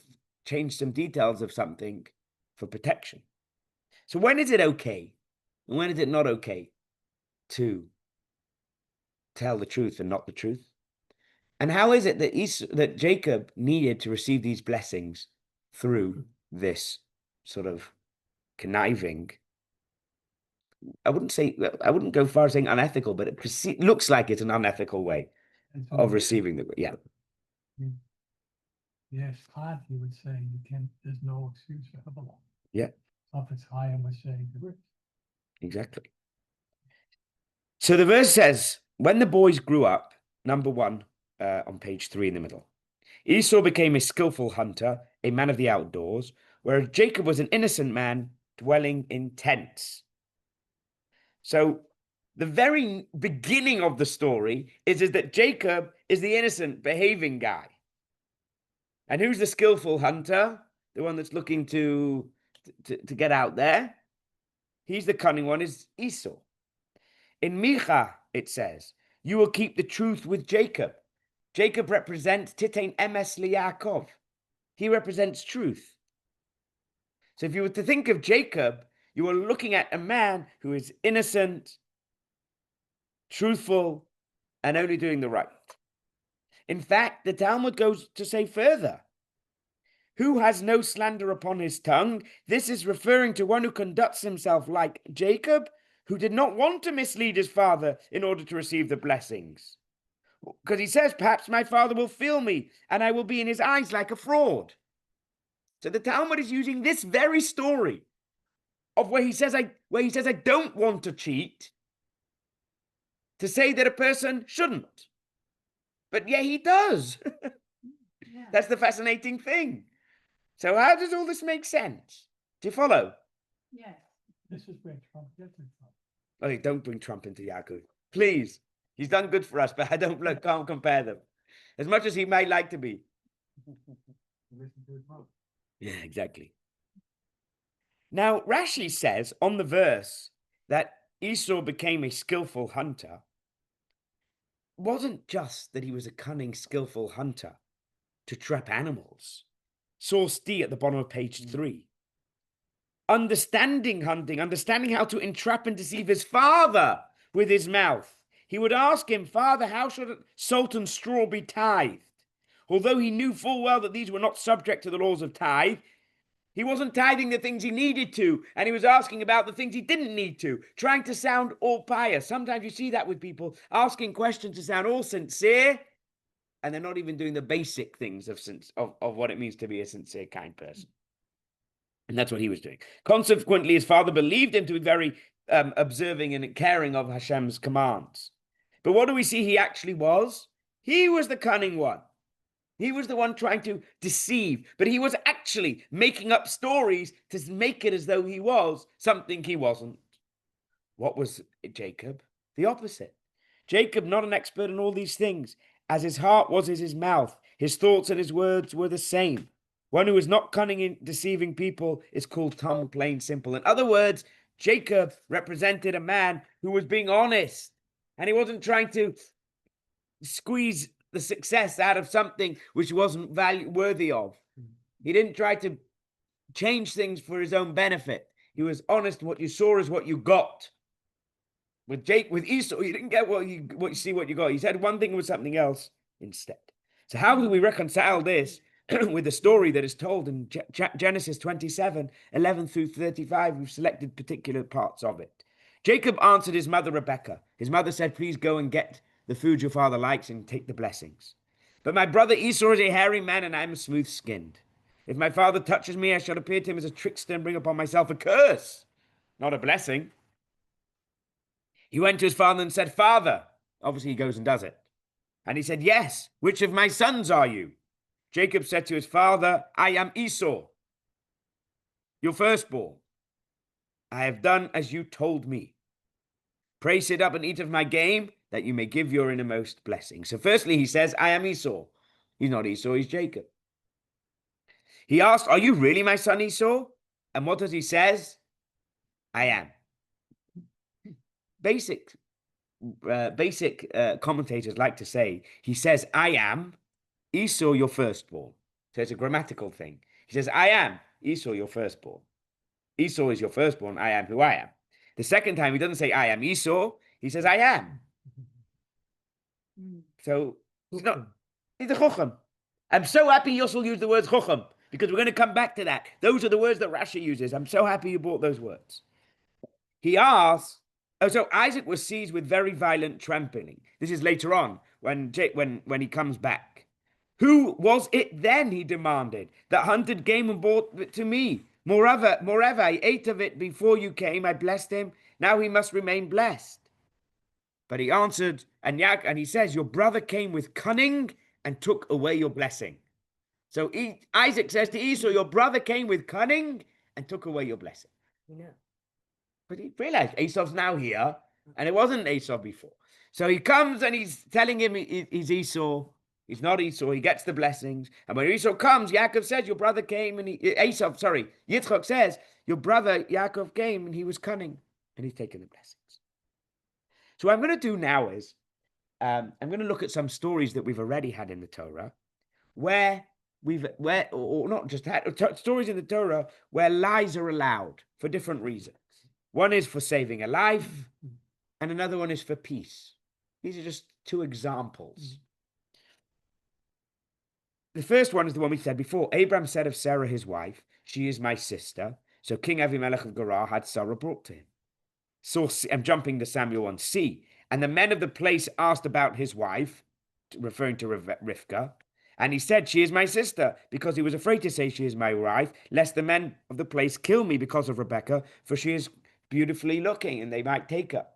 change some details of something for protection. So when is it okay? And when is it not okay to tell the truth and not the truth? And how is it that Jacob needed to receive these blessings through this sort of conniving? I wouldn't go far as saying unethical, but it looks like it's an unethical way of receiving the, yeah. Yes, Kant, he would say there's no excuse for Babylon. Yeah. Prophet's Chaim was saying. Exactly. So the verse says, when the boys grew up, number 1 on page 3 in the middle, Esau became a skillful hunter, a man of the outdoors, whereas Jacob was an innocent man dwelling in tents. So the very beginning of the story is that Jacob is the innocent behaving guy. And who's the skillful hunter? The one that's looking to get out there? He's the cunning one, is Esau. In Micha, it says, you will keep the truth with Jacob. Jacob represents Titein Emes Yaakov. He represents truth. So if you were to think of Jacob, you are looking at a man who is innocent, truthful, and only doing the right. In fact, the Talmud goes to say further, who has no slander upon his tongue? This is referring to one who conducts himself like Jacob, who did not want to mislead his father in order to receive the blessings. Because he says, perhaps my father will feel me, and I will be in his eyes like a fraud. So the Talmud is using this very story of where he says I don't want to cheat, to say that a person shouldn't. But yeah, he does. Yeah. That's the fascinating thing. So how does all this make sense? Do you follow? Yes. This is where Trump gets it from. Okay, don't bring Trump into Yaakov. Please. He's done good for us, but I can't compare them. As much as he might like to be. Yeah, exactly. Now, Rashi says on the verse that Esau became a skillful hunter, wasn't just that he was a cunning, skillful hunter to trap animals. Source D at the bottom of page 3. Understanding hunting, understanding how to entrap and deceive his father with his mouth. He would ask him, Father, how should salt and straw be tithed? Although he knew full well that these were not subject to the laws of tithe, he wasn't tithing the things he needed to, and he was asking about the things he didn't need to, trying to sound all pious. Sometimes you see that with people, asking questions to sound all sincere, and they're not even doing the basic things of what it means to be a sincere, kind person. And that's what he was doing. Consequently, his father believed him to be very observing and caring of Hashem's commands. But what do we see he actually was? He was the cunning one. He was the one trying to deceive, but he was actually making up stories to make it as though he was something he wasn't. What was Jacob? The opposite. Jacob, not an expert in all these things, as his heart was as his mouth. His thoughts and his words were the same. One who is not cunning in deceiving people is called Tom, plain simple. In other words, Jacob represented a man who was being honest, and he wasn't trying to squeeze the success out of something which wasn't worthy of. He didn't try to change things for his own benefit. He was honest. What you saw is what you got. With Esau, you didn't get what you see what you got. He said one thing with something else instead. So how do we reconcile this with the story that is told in Genesis 27, 11 through 35? We've selected particular parts of it. Jacob answered his mother Rebekah. His mother said, please go and get the food your father likes and take the blessings. But my brother Esau is a hairy man and I'm smooth-skinned. If my father touches me, I shall appear to him as a trickster and bring upon myself a curse, not a blessing. He went to his father and said, Father. Obviously, he goes and does it. And he said, yes, which of my sons are you? Jacob said to his father, I am Esau, your firstborn. I have done as you told me. Pray sit up and eat of my game, that you may give your innermost blessing. So firstly, he says, I am Esau. He's not Esau, he's Jacob. He asked, are you really my son Esau? And what does he says? I am. Basic commentators like to say, he says, I am Esau, your firstborn. So it's a grammatical thing. He says, I am Esau, your firstborn. Esau is your firstborn. I am who I am. The second time, he doesn't say, I am Esau. He says, I am. So he's a chochem. I'm so happy Yossel used the word chochem, because we're going to come back to that. Those are the words that Rashi uses. I'm so happy you brought those words. He asks, so Isaac was seized with very violent trampling. This is later on when he comes back. Who was it then, he demanded, that hunted game and brought it to me? Moreover, I ate of it before you came. I blessed him. Now he must remain blessed. But he answered, and he says, your brother came with cunning and took away your blessing. So Isaac says to Esau, your brother came with cunning and took away your blessing. Yeah. But he realized Esau's now here, and it wasn't Esau before. So he comes and he's telling him he's Esau. He's not Esau. He gets the blessings. And when Esau comes, Yaakov says, your brother came and Yitzchak says, your brother Yaakov came and he was cunning and he's taken the blessings. So what I'm going to do now is, I'm going to look at some stories that we've already had in the Torah, or not just had, stories in the Torah where lies are allowed for different reasons. One is for saving a life, and another one is for peace. These are just two examples. The first one is the one we said before. Abraham said of Sarah, his wife, she is my sister. So King Avimelech of Gerar had Sarah brought to him. So I'm jumping to Samuel 1c. And the men of the place asked about his wife, referring to Rivkah. And he said, she is my sister, because he was afraid to say she is my wife, lest the men of the place kill me because of Rebekah, for she is beautifully looking and they might take her.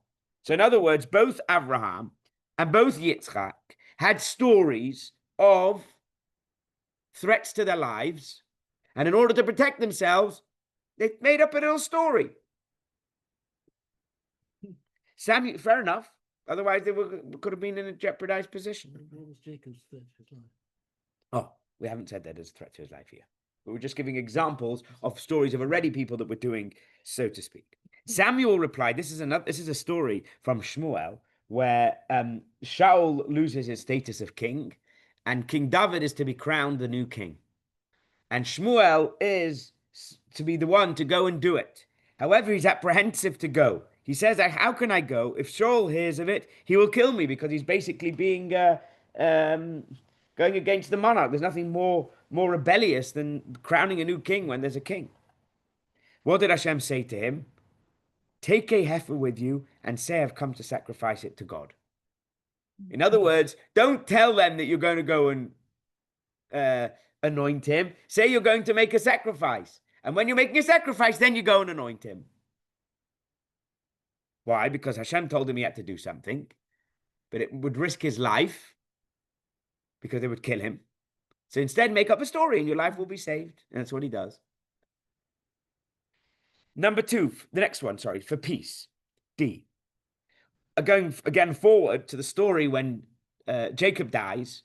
So in other words, both Abraham and both Yitzchak had stories of threats to their lives, and in order to protect themselves, they made up a little story. Samuel, fair enough. Otherwise, they could have been in a jeopardized position. What was Jacob's threat to his life? Oh, we haven't said that as a threat to his life here. But we're just giving examples of stories of already people that were doing, so to speak. Samuel replied, this is a story from Shmuel, where Shaul loses his status of king, and King David is to be crowned the new king. And Shmuel is to be the one to go and do it. However, he's apprehensive to go. He says, how can I go? If Shaul hears of it, he will kill me, because he's basically being going against the monarch. There's nothing more rebellious than crowning a new king when there's a king. What did Hashem say to him? Take a heifer with you and say, I've come to sacrifice it to God. In other words, don't tell them that you're going to go and anoint him. Say you're going to make a sacrifice. And when you're making a sacrifice, then you go and anoint him. Why? Because Hashem told him he had to do something, but it would risk his life because they would kill him. So instead, make up a story and your life will be saved. And that's what he does. Number two, the next one, for peace. D. Going again forward to the story when Jacob dies,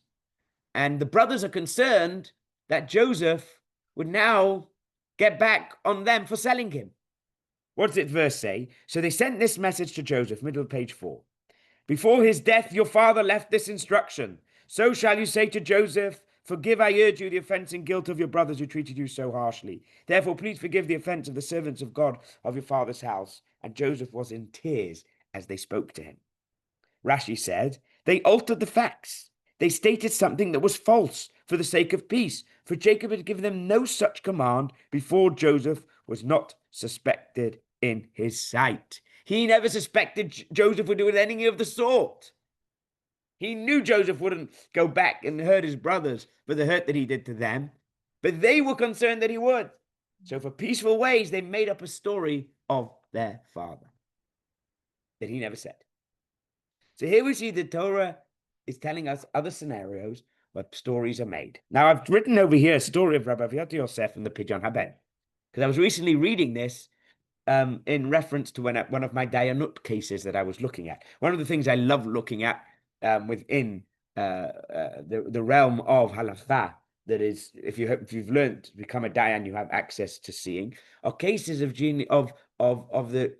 and the brothers are concerned that Joseph would now get back on them for selling him. What does it verse say? So they sent this message to Joseph, middle of page 4. Before his death, your father left this instruction. So shall you say to Joseph, forgive, I urge you, the offense and guilt of your brothers who treated you so harshly. Therefore, please forgive the offense of the servants of God of your father's house. And Joseph was in tears as they spoke to him. Rashi said, they altered the facts. They stated something that was false for the sake of peace. For Jacob had given them no such command before Joseph was not suspected in his sight. He never suspected Joseph would do anything of the sort. He knew Joseph wouldn't go back and hurt his brothers for the hurt that he did to them, but they were concerned that he would. So for peaceful ways, they made up a story of their father that he never said. So here we see the Torah is telling us other scenarios where stories are made. Now, I've written over here a story of Rabbi Aviat Yosef and the Pidyon Haben, because I was recently reading this in reference to one of my Dayanut cases that I was looking at. One of the things I love looking at within the realm of halakha, that is, if you've learned to become a Dayan, you have access to seeing, are cases of the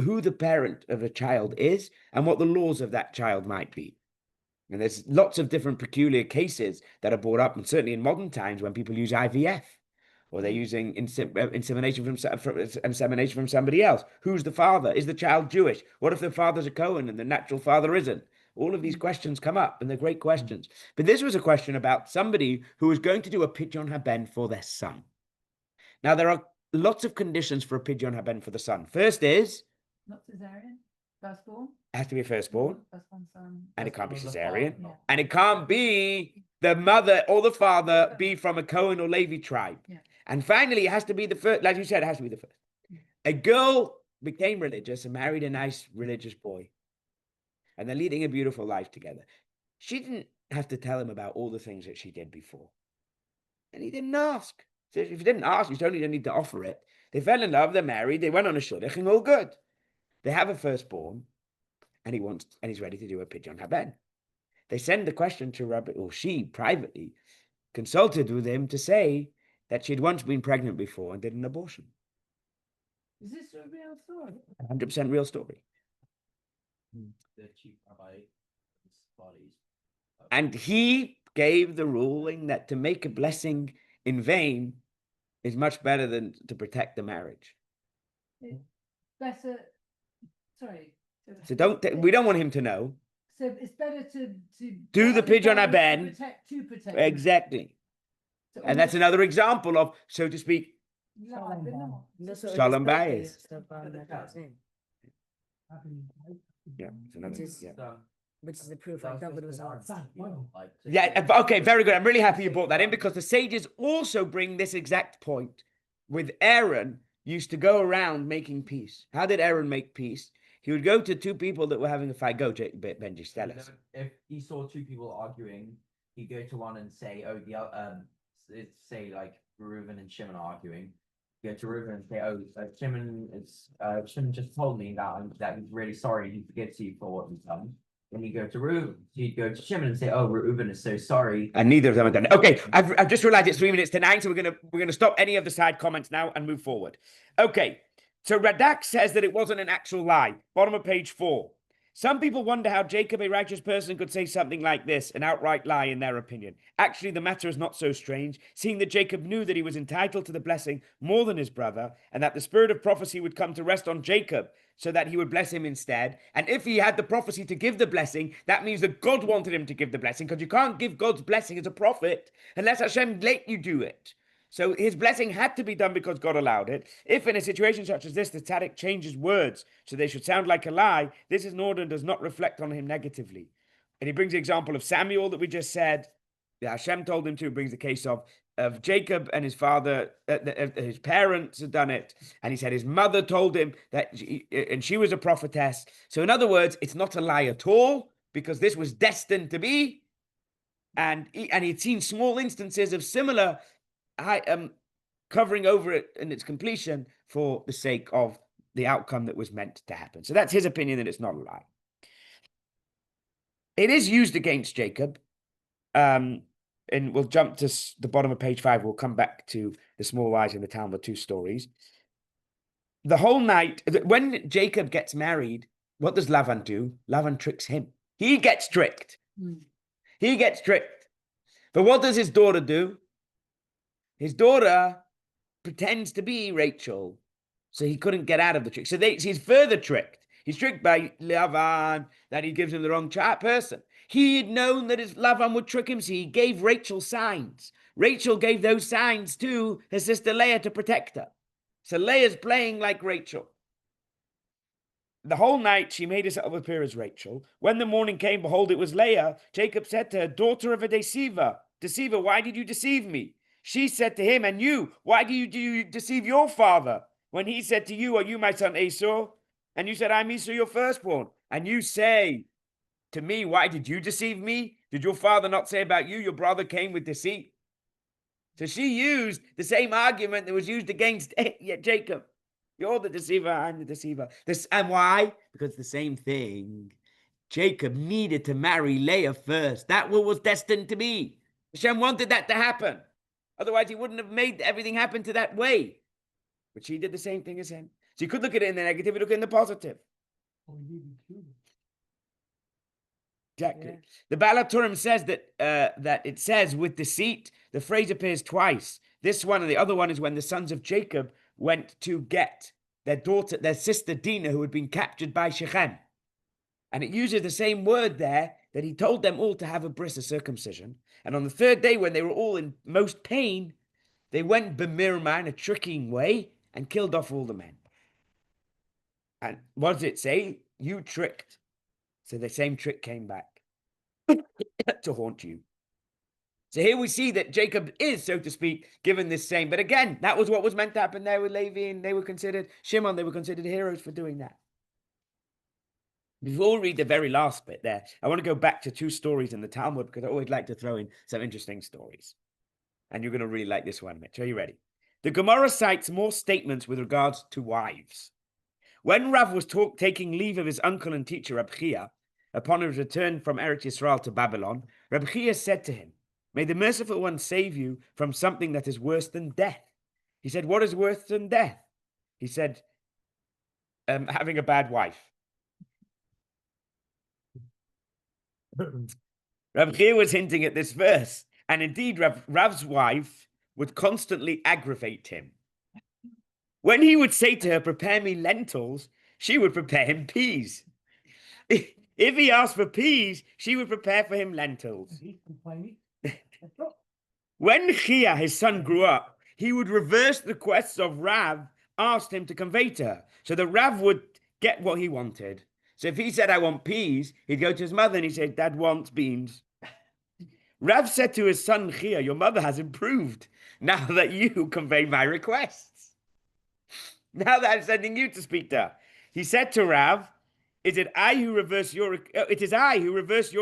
who the parent of a child is and what the laws of that child might be. And there's lots of different peculiar cases that are brought up, and certainly in modern times when people use IVF, or they're using insemination from somebody else. Who's the father? Is the child Jewish? What if the father's a Cohen and the natural father isn't? All of these questions come up, and they're great questions. But this was a question about somebody who was going to do a pidyon haben for their son. Now, there are lots of conditions for a pidyon haben for the son. First is... Not cesarean, firstborn. It has to be a firstborn. Firstborn son. And it can't be Firstborn of the cesarean. father. And it can't be the mother or the father be from a Cohen or Levi tribe. Yeah. And finally, it has to be the first, like you said, it has to be the first. A girl became religious and married a nice religious boy. And they're leading a beautiful life together. She didn't have to tell him about all the things that she did before. And he didn't ask. So if you didn't ask, you certainly don't need to offer it. They fell in love, they're married, they went on a shudach, and all good. They have a firstborn, and he's ready to do a pidyon haben. They send the question to Rabbi, or she privately consulted with him to say that she'd once been pregnant before and did an abortion. Is this a real story? 100% real story. The chief rabbi's bodies. And he gave the ruling that to make a blessing in vain is much better than to protect the marriage. Better, sorry. So we don't want him to know. So it's better to Do the pidyon haben. To protect. Exactly. So And that's another example of, so to speak, Shalom bayis. Yeah, it's another, Which is- yeah. Which is the proof like that was answered. Yeah, okay, very good. I'm really happy you brought that in, because the sages also bring this exact point. With Aaron, used to go around making peace. How did Aaron make peace? He would go to two people that were having a fight. Go, Benji, tell us. If he saw two people arguing, he'd go to one and say, "Oh, say like Reuven and Shimon are arguing." Go to Reuven and say, "Oh, Shimon just told me that he's really sorry and he forgives you for what he's done." When you go to Reuven, you'd go to Shimon and say, "Oh, Reuven is so sorry." And neither of them have done it. Okay, I've just realized it's 3 minutes to 9, so we're gonna stop any of the side comments now and move forward. Okay, so Radak says that it wasn't an actual lie. Bottom of page 4. Some people wonder how Jacob, a righteous person, could say something like this, an outright lie in their opinion. Actually, the matter is not so strange, seeing that Jacob knew that he was entitled to the blessing more than his brother, and that the spirit of prophecy would come to rest on Jacob, so that he would bless him instead. And if he had the prophecy to give the blessing, that means that God wanted him to give the blessing, because you can't give God's blessing as a prophet unless Hashem let you do it. So his blessing had to be done because God allowed it. If in a situation such as this, the tzaddik changes words so they should sound like a lie, this is in order and does not reflect on him negatively. And he brings the example of Samuel that we just said. Hashem told him to. He brings the case of Jacob and his father, his parents had done it. And he said his mother told him that, she was a prophetess. So in other words, it's not a lie at all, because this was destined to be. And he'd seen small instances of similar covering over it in its completion for the sake of the outcome that was meant to happen. So that's his opinion, that it's not a lie. It is used against Jacob. And we'll jump to the bottom of page 5. We'll come back to the small lies in the town, the 2 stories. The whole night, when Jacob gets married, what does Lavan do? Lavan tricks him. He gets tricked. He gets tricked. But what does his daughter do? His daughter pretends to be Rachel, so he couldn't get out of the trick. So he's further tricked. He's tricked by Lavan, that he gives him the wrong person. He had known that his Lavan would trick him, so he gave Rachel signs. Rachel gave those signs to her sister Leah to protect her. So Leah's playing like Rachel. The whole night she made herself appear as Rachel. When the morning came, behold, it was Leah. Jacob said to her, "Daughter of a deceiver, why did you deceive me?" She said to him, "And you, why do you deceive your father? When he said to you, 'Are you my son Esau?' And you said, 'I'm Esau, your firstborn.' And you say to me, 'Why did you deceive me? Did your father not say about you, your brother came with deceit?'" So she used the same argument that was used against Jacob. You're the deceiver, I'm the deceiver. And why? Because the same thing. Jacob needed to marry Leah first. That was destined to be. Hashem wanted that to happen. Otherwise, he wouldn't have made everything happen to that way. But she did the same thing as him. So you could look at it in the negative, you look at it in the positive. Or needed two. Exactly. Yeah. The Baal HaTurim says that it says with deceit. The phrase appears twice. This one and the other one is when the sons of Jacob went to get their sister Dinah, who had been captured by Shechem. And it uses the same word there that he told them all to have a bris, a circumcision. And on the third day, when they were all in most pain, they went bemirma in a tricking way and killed off all the men. And what does it say? You tricked. So the same trick came back to haunt you. So here we see that Jacob is, so to speak, given this same. But again, that was what was meant to happen there with Levi, and they were considered, Shimon, they were considered heroes for doing that. Before we read the very last bit there, I want to go back to two stories in the Talmud because I always like to throw in some interesting stories. And you're going to really like this one, Mitch. Are you ready? The Gemara cites more statements with regards to wives. When Rav was taking leave of his uncle and teacher, Reb Chia, upon his return from Eretz Yisrael to Babylon, Reb Chia said to him, "May the merciful one save you from something that is worse than death." He said, "What is worse than death?" He said, having a bad wife. Reb Chia was hinting at this verse, and indeed Rav's wife would constantly aggravate him. When he would say to her, "Prepare me lentils," she would prepare him peas. If he asked for peas, she would prepare for him lentils. He's complaining. When Chia, his son, grew up, he would reverse the requests of Rav asked him to convey to her, so that Rav would get what he wanted. So if he said, "I want peas," he'd go to his mother and he'd say, "Dad wants beans." Rav said to his son Chia, "Your mother has improved now that you convey my requests. Now that I'm sending you to speak to her." He said to Rav, It is I who reverse your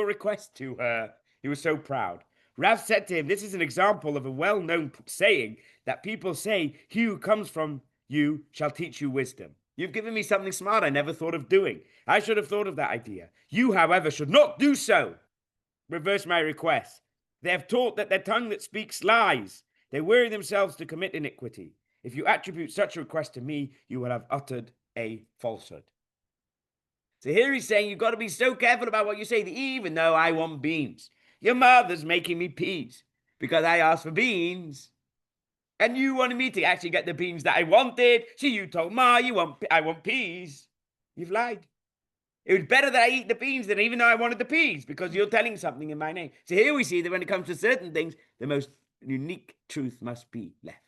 request to her." He was so proud. Rav said to him, "This is an example of a well-known saying that people say, 'He who comes from you shall teach you wisdom.' You've given me something smart I never thought of doing. I should have thought of that idea. You, however, should not do so. Reverse my request. They have taught that their tongue that speaks lies. They weary themselves to commit iniquity. If you attribute such a request to me, you will have uttered a falsehood." So here he's saying you've got to be so careful about what you say, even though I want beans. Your mother's making me peas because I asked for beans. And you wanted me to actually get the beans that I wanted. So you told Ma, I want peas. You've lied. It was better that I eat the beans than even though I wanted the peas, because you're telling something in my name. So here we see that when it comes to certain things, the most unique truth must be left.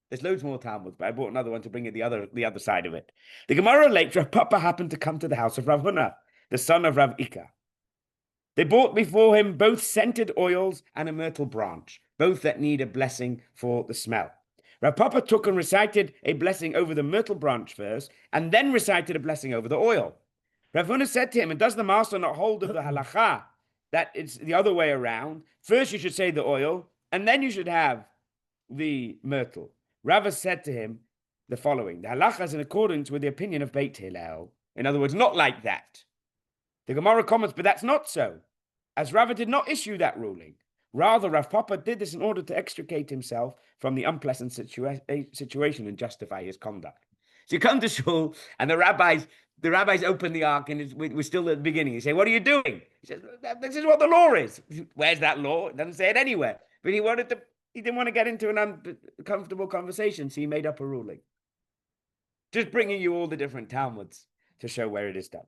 There's loads more Talmuds, but I brought another one to bring it the other side of it. The Gemara relates Rav Papa happened to come to the house of Rav Huna, the son of Rav Ika. They brought before him both scented oils and a myrtle branch, both that need a blessing for the smell. Rav Papa took and recited a blessing over the myrtle branch first, and then recited a blessing over the oil. Rav Huna said to him, "And does the master not hold of the halacha that it's the other way around? First you should say the oil, and then you should have the myrtle." Rava said to him the following: "The halacha is in accordance with the opinion of Beit Hillel." In other words, not like that. The Gemara comments, but that's not so, as Rava did not issue that ruling. Rather, Rav Papa did this in order to extricate himself from the unpleasant situation and justify his conduct. So you come to shul, and the rabbis open the ark, and we're still at the beginning. You say, "What are you doing?" He says, "This is what the law is." Where's that law? It doesn't say it anywhere. But he didn't want to get into an uncomfortable conversation, so he made up a ruling. Just bringing you all the different Talmuds to show where it is done.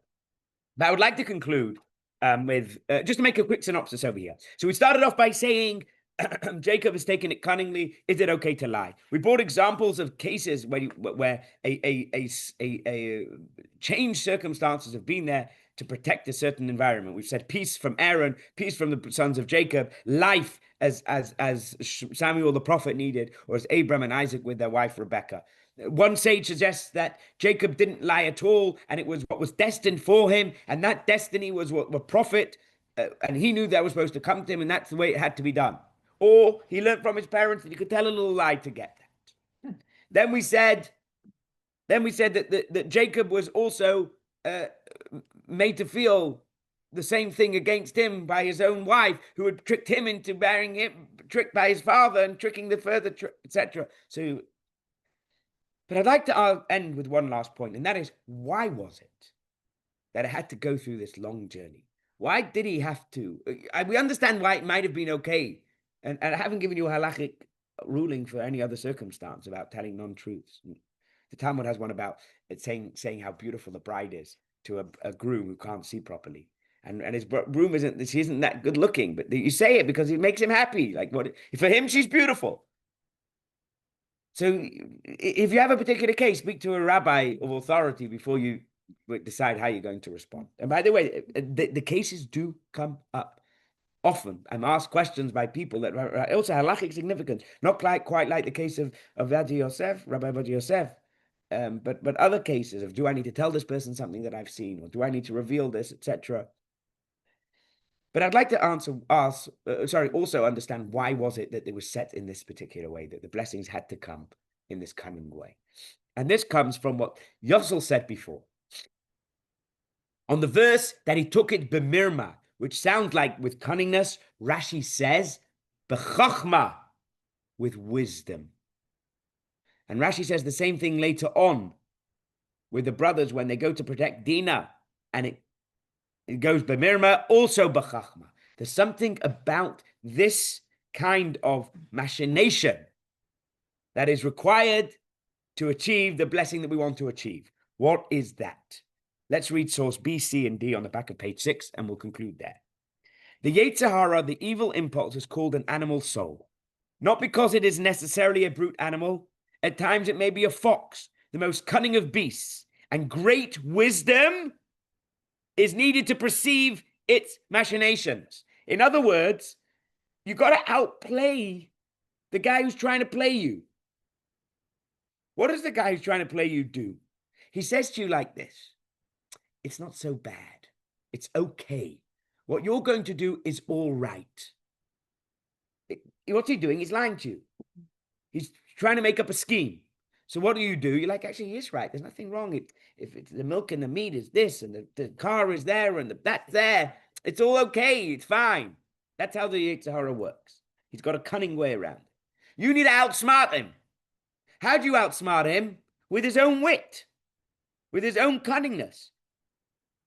But I would like to conclude with just to make a quick synopsis over here. So we started off by saying Jacob has taken it cunningly. Is it okay to lie? We brought examples of cases where changed circumstances have been there to protect a certain environment. We've said peace from Aaron, peace from the sons of Jacob, life as Samuel the prophet needed, or as Abraham and Isaac with their wife Rebekah. One sage suggests that Jacob didn't lie at all, and it was what was destined for him, and that destiny was what the prophet, and he knew that was supposed to come to him, and that's the way it had to be done. Or he learned from his parents that he could tell a little lie to get that. Then we said Then we said that Jacob was also made to feel the same thing against him by his own wife, who had tricked him into marrying him, tricked by his father and tricking the further, etc. So, but I'd like to end with one last point, and that is, why was it that it had to go through this long journey? Why did he have to? We understand why it might have been okay, and I haven't given you a halachic ruling for any other circumstance about telling non-truths. The Talmud has one about it saying how beautiful the bride is to a groom who can't see properly. And his groom she isn't that good looking, but you say it because it makes him happy. Like, what for him, she's beautiful. So if you have a particular case, speak to a rabbi of authority before you decide how you're going to respond. And by the way, the cases do come up often. I'm asked questions by people that are also halachic significance, not quite like the case of Rabbi Yosef, but other cases of, do I need to tell this person something that I've seen, or do I need to reveal this, etc. But I'd like to also understand, why was it that it was set in this particular way, that the blessings had to come in this cunning way? And this comes from what Yossel said before. On the verse that he took it b'mirma, which sounds like with cunningness, Rashi says, b'chachma, with wisdom. And Rashi says the same thing later on with the brothers when they go to protect Dinah, and it goes b'mirma, also b'chachma. There's something about this kind of machination that is required to achieve the blessing that we want to achieve. What is that? Let's read source B, C, and D on the back of page 6, and we'll conclude there. The Yetzer Hara, the evil impulse, is called an animal soul, not because it is necessarily a brute animal. At times it may be a fox, the most cunning of beasts, and great wisdom is needed to perceive its machinations. In other words, you got to outplay the guy who's trying to play you. What does the guy who's trying to play you do? He says to you like this: it's not so bad. It's okay. What you're going to do is all right. What's he doing? He's lying to you. He's trying to make up a scheme. So what do? You're like, actually, he is right. There's nothing wrong. If it's the milk and the meat is this, and the car is there, and that's there, it's all okay. It's fine. That's how the Yetzer Hara works. He's got a cunning way around. You need to outsmart him. How do you outsmart him? With his own wit, with his own cunningness.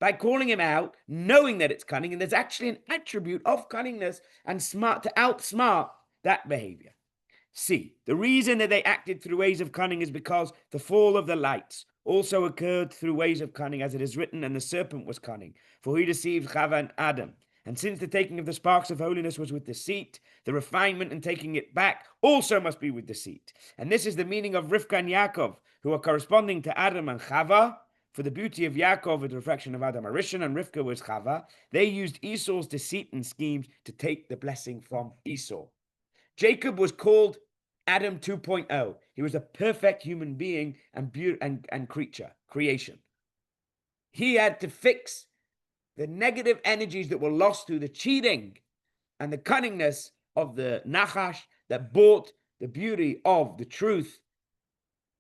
By calling him out, knowing that it's cunning, and there's actually an attribute of cunningness and smart to outsmart that behavior. C, the reason that they acted through ways of cunning is because the fall of the lights also occurred through ways of cunning, as it is written, and the serpent was cunning, for he deceived Chava and Adam. And since the taking of the sparks of holiness was with deceit, the refinement and taking it back also must be with deceit. And this is the meaning of Rivka and Yaakov, who are corresponding to Adam and Chava. For the beauty of Yaakov is the reflection of Adam Arishon, and Rivka was Chava. They used Esau's deceit and schemes to take the blessing from Esau. Jacob was called Adam 2.0. He was a perfect human being and creation. He had to fix the negative energies that were lost through the cheating and the cunningness of the Nachash that brought the beauty of the truth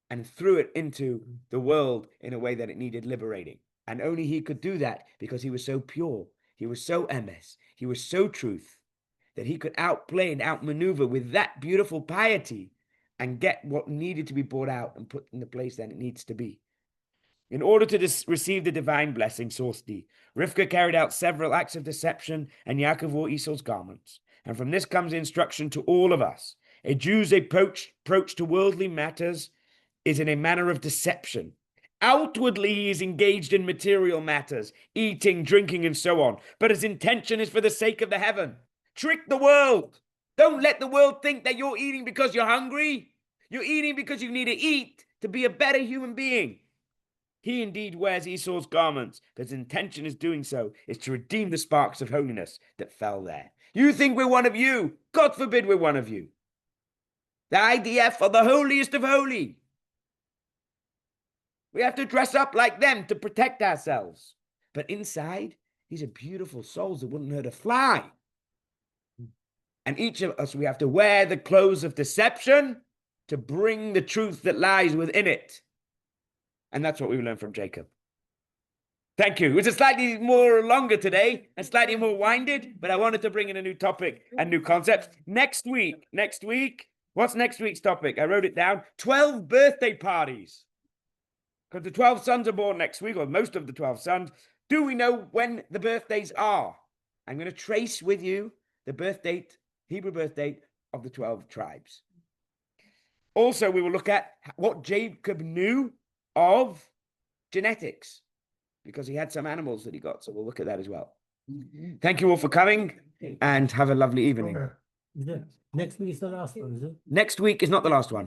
and threw it into the world in a way that it needed liberating. And only he could do that because he was so pure. He was so emes. He was so truth that he could outplay and outmaneuver with that beautiful piety and get what needed to be brought out and put in the place that it needs to be. In order to receive the divine blessing, source D, Rivka carried out several acts of deception, and Yaakov wore Esau's garments. And from this comes the instruction to all of us. A Jew's approach to worldly matters is in a manner of deception. Outwardly, he is engaged in material matters, eating, drinking, and so on. But his intention is for the sake of the heaven. Trick the world. Don't let the world think that you're eating because you're hungry. You're eating because you need to eat to be a better human being. He indeed wears Esau's garments, but his intention is doing so is to redeem the sparks of holiness that fell there. You think we're one of you. God forbid we're one of you. The IDF are the holiest of holy. We have to dress up like them to protect ourselves. But inside, these are beautiful souls that wouldn't hurt a fly. And each of us, we have to wear the clothes of deception to bring the truth that lies within it. And that's what we learned from Jacob. Thank you. It was a slightly more longer today and slightly more winded, but I wanted to bring in a new topic and new concepts. Next week, what's next week's topic? I wrote it down. 12 birthday parties. Because the 12 sons are born next week, or most of the 12 sons. Do we know when the birthdays are? I'm going to trace with you the birth date, Hebrew birth date of the 12 tribes. Also, we will look at what Jacob knew of genetics, because he had some animals that he got. So we'll look at that as well. Thank you all for coming and have a lovely evening. Next week is the last one, is it? Next week is not the last one.